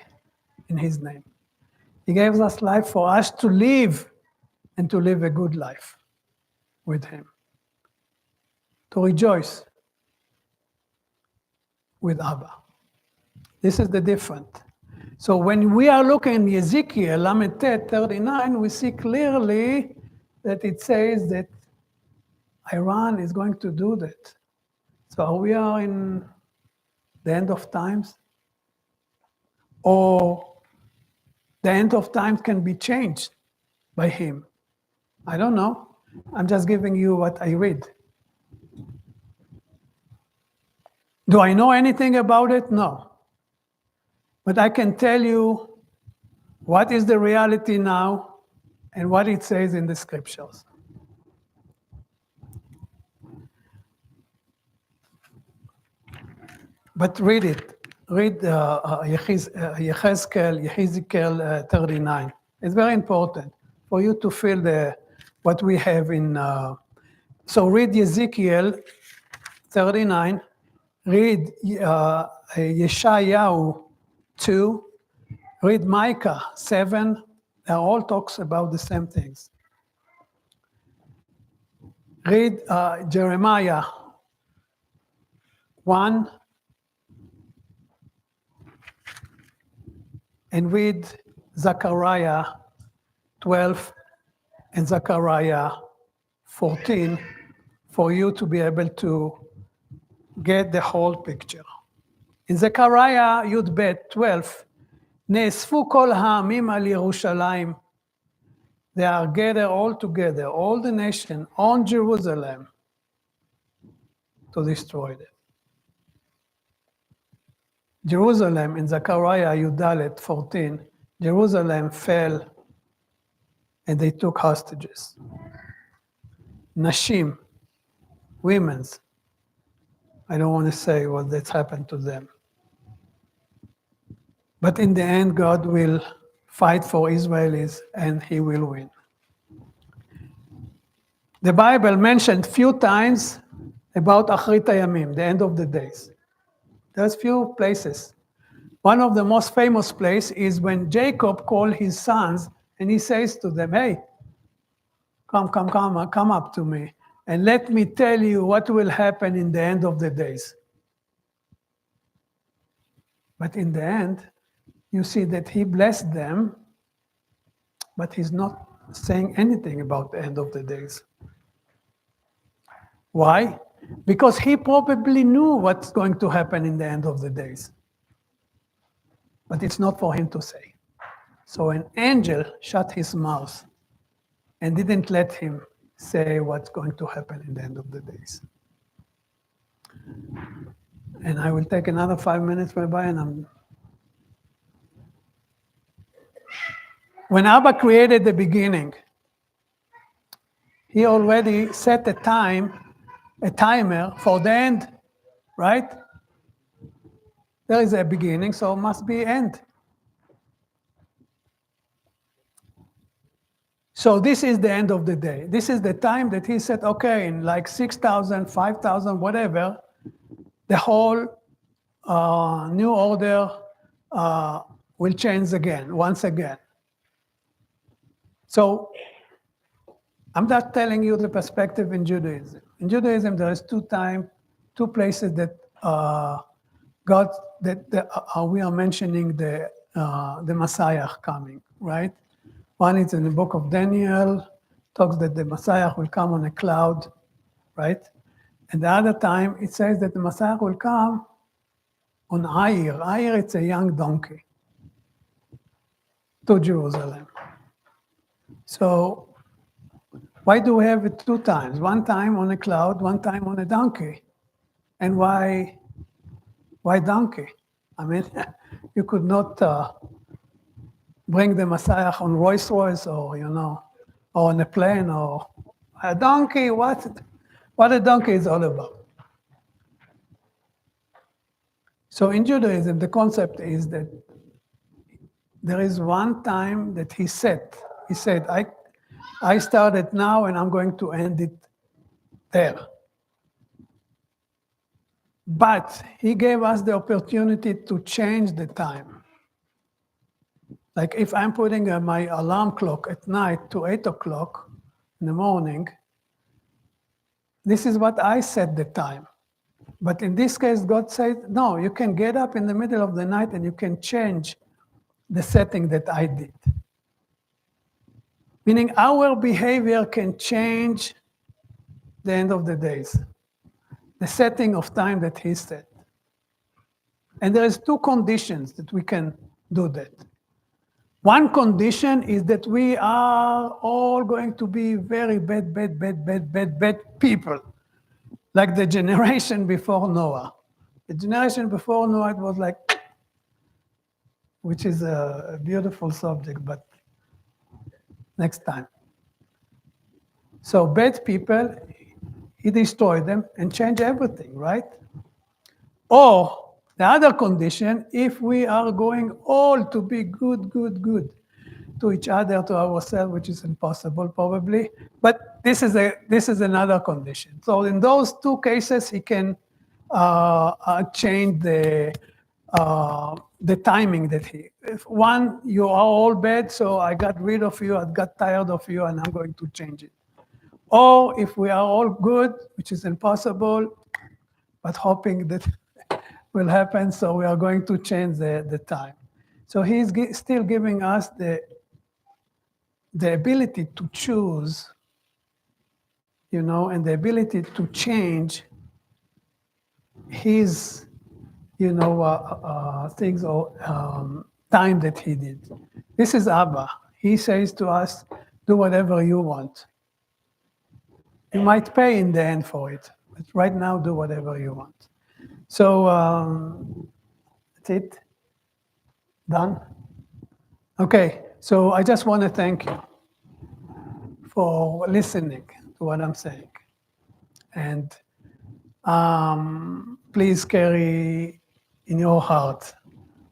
in his name. He gave us life for us to live and to live a good life with him. To rejoice with Abba. This is the difference. So when we are looking at Ezekiel, Lamed 39, we see clearly that it says that Iran is going to do that. So we are in the end of times, or the end of times can be changed by him. I don't know. I'm just giving you what I read. Do I know anything about it? No. But I can tell you what is the reality now and what it says in the scriptures. But read it. Read Ezekiel 39. It's very important for you to feel what we have in. So read Ezekiel 39. Read Yeshayahu 2. Read Micah 7. They all talks about the same things. Read Jeremiah 1. And read Zechariah 12 and Zechariah 14 for you to be able to get the whole picture. In Zechariah Yud Bet 12, נאספו כל העמים על ירושלים. They are gathered all together, all the nation on Jerusalem to destroy it. Jerusalem in Zechariah Yudalet 14, Jerusalem fell and they took hostages. Nashim, women's, I don't want to say what that's happened to them. But in the end, God will fight for Israelis and he will win. The Bible mentioned few times about Achrit Hayamim, the end of the days. There's few places. One of the most famous places is when Jacob called his sons and he says to them, hey, come up to me and let me tell you what will happen in the end of the days. But in the end, you see that he blessed them, but he's not saying anything about the end of the days. Why? Because he probably knew what's going to happen in the end of the days. But it's not for him to say. So an angel shut his mouth and didn't let him say what's going to happen in the end of the days. And I will take another 5 minutes, Rabbi, and when Abba created the beginning, he already set a timer for the end, right? There is a beginning, so it must be end. So this is the end of the day. This is the time that he said, okay, in like 6,000, 5,000, whatever, the whole new order will change again, once again. So I'm not telling you the perspective in Judaism. In Judaism, there is two places that God, we are mentioning the Messiah coming, right? One is in the book of Daniel, talks that the Messiah will come on a cloud, right? And the other time, it says that the Messiah will come on Ayir. Ayir, it's a young donkey to Jerusalem. So why do we have it two times? One time on a cloud, one time on a donkey. And why donkey? I mean, you could not bring the Messiah on Rolls Royce or, or on a plane or a donkey. What a donkey is all about. So in Judaism, the concept is that there is one time that he said, I started now and I'm going to end it there. But he gave us the opportunity to change the time. Like if I'm putting my alarm clock at night to 8 o'clock in the morning, this is what I set the time. But in this case, God said, no, you can get up in the middle of the night and you can change the setting that I did. Meaning our behavior can change the end of the days, the setting of time that he set. And there is two conditions that we can do that. One condition is that we are all going to be very bad people, like the generation before Noah. The generation before Noah, it was like, which is a beautiful subject, but next time. So bad people, he destroyed them and changed everything, right? Or the other condition, if we are going all to be good to each other, to ourselves, which is impossible probably, but this is another condition. So in those two cases, he can change the timing that if one, you are all bad, so I got rid of you, I got tired of you, and I'm going to change it. Or if we are all good, which is impossible, but hoping that will happen, so we are going to change the time. So he's still giving us the ability to choose, and the ability to change his, things or time that he did. This is Abba. He says to us, do whatever you want. You might pay in the end for it, but right now, do whatever you want. So that's it. Done? Okay, so I just want to thank you for listening to what I'm saying. And please carry in your heart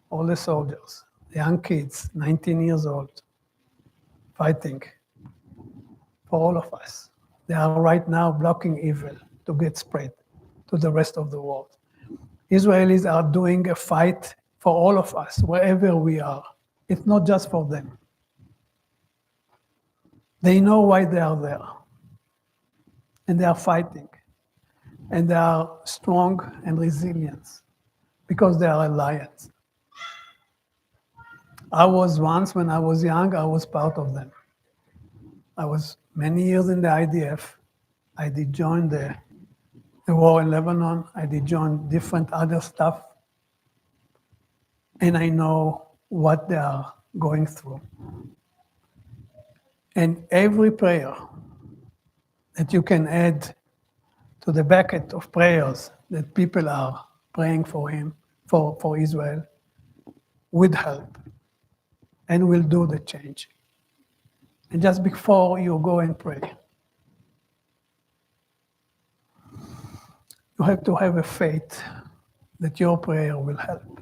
all the soldiers, the young kids, 19 years old, fighting for all of us. They are right now blocking evil to get spread to the rest of the world. Israelis are doing a fight for all of us, wherever we are. It's not just for them. They know why they are there. And they are fighting. And they are strong and resilient because they are alliance. I was once, when I was young, I was part of them. I was many years in the IDF. I did join the war in Lebanon. I did join different other stuff. And I know what they are going through. And every prayer that you can add to the bucket of prayers that people are praying for him, for Israel, would help and will do the change. And just before you go and pray, you have to have a faith that your prayer will help.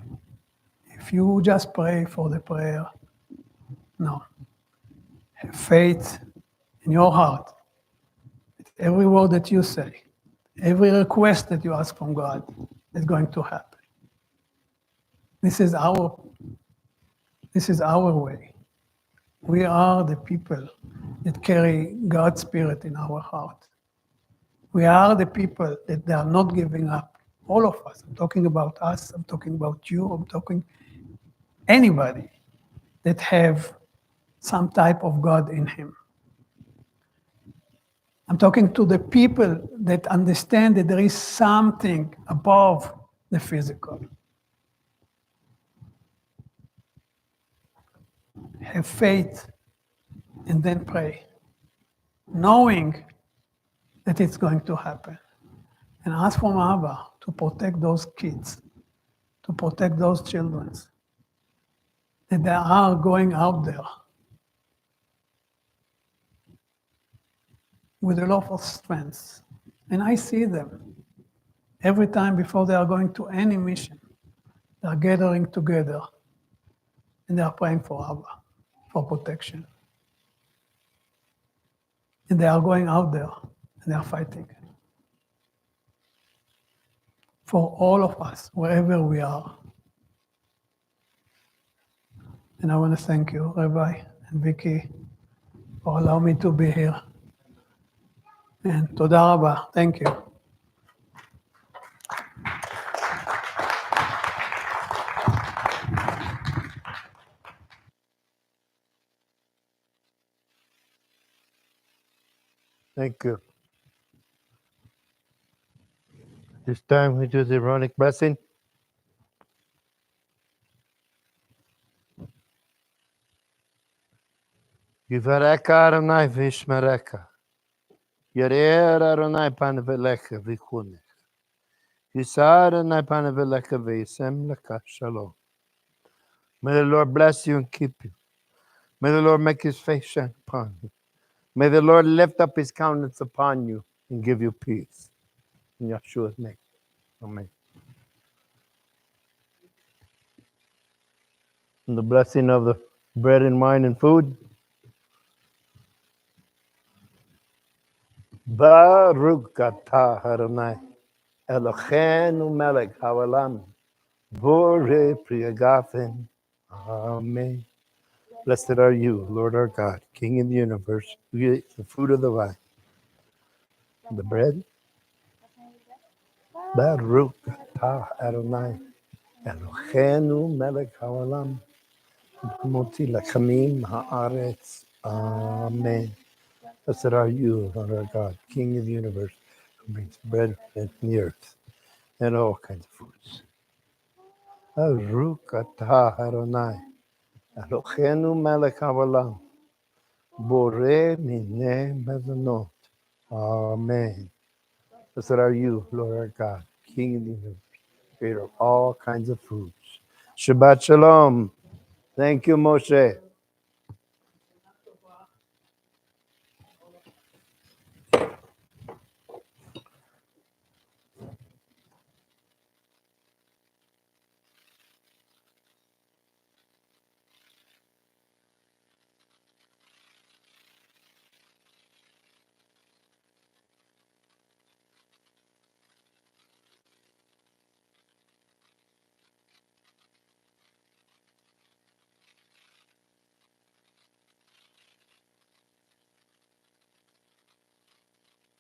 If you just pray for the prayer, no. Have faith in your heart. Every word that you say, every request that you ask from God, is going to happen. This is our way. We are the people that carry God's Spirit in our heart. We are the people that they are not giving up. All of us. I'm talking about us. I'm talking about you. I'm talking anybody that have some type of God in him. I'm talking to the people that understand that there is something above the physical. Have faith and then pray, knowing that it's going to happen. And ask from Abba to protect those kids, to protect those children, that they are going out there with a lot of strength. And I see them every time before they are going to any mission. They are gathering together and they are praying for Abba, for protection. And they are going out there and they are fighting. For all of us, wherever we are. And I want to thank you, Rabbi and Vicky, for allowing me to be here. And Toda Rabba, thank you. Thank you. This time we do the Aaronic blessing. Yivareka Adonai v'yishmereka. Yerer Adonai panavelecha v'chunech. Yisar Adonai panavelecha v'yisem leka shalom. May the Lord bless you and keep you. May the Lord make his face shine upon you. May the Lord lift up his countenance upon you and give you peace. In Yeshua's name. Amen. And the blessing of the bread and wine and food. Baruch atah Adonai Eloheinu melech haolam borei pri hagafen. Amen. Blessed are you, Lord our God, King of the universe, who eats the fruit of the vine, the bread. Baruch atah Adonai Eloheinu melech haolam moti lechamim haaretz. Amen. Blessed are you, Lord our God, King of the universe, who brings bread from the earth and all kinds of foods. Baruch atah Adonai Eloheinu melech haolam borei minei mezonot. Amen. Blessed are you, Lord our God, King of the universe, creator of all kinds of foods. Shabbat shalom. Thank you, Moshe.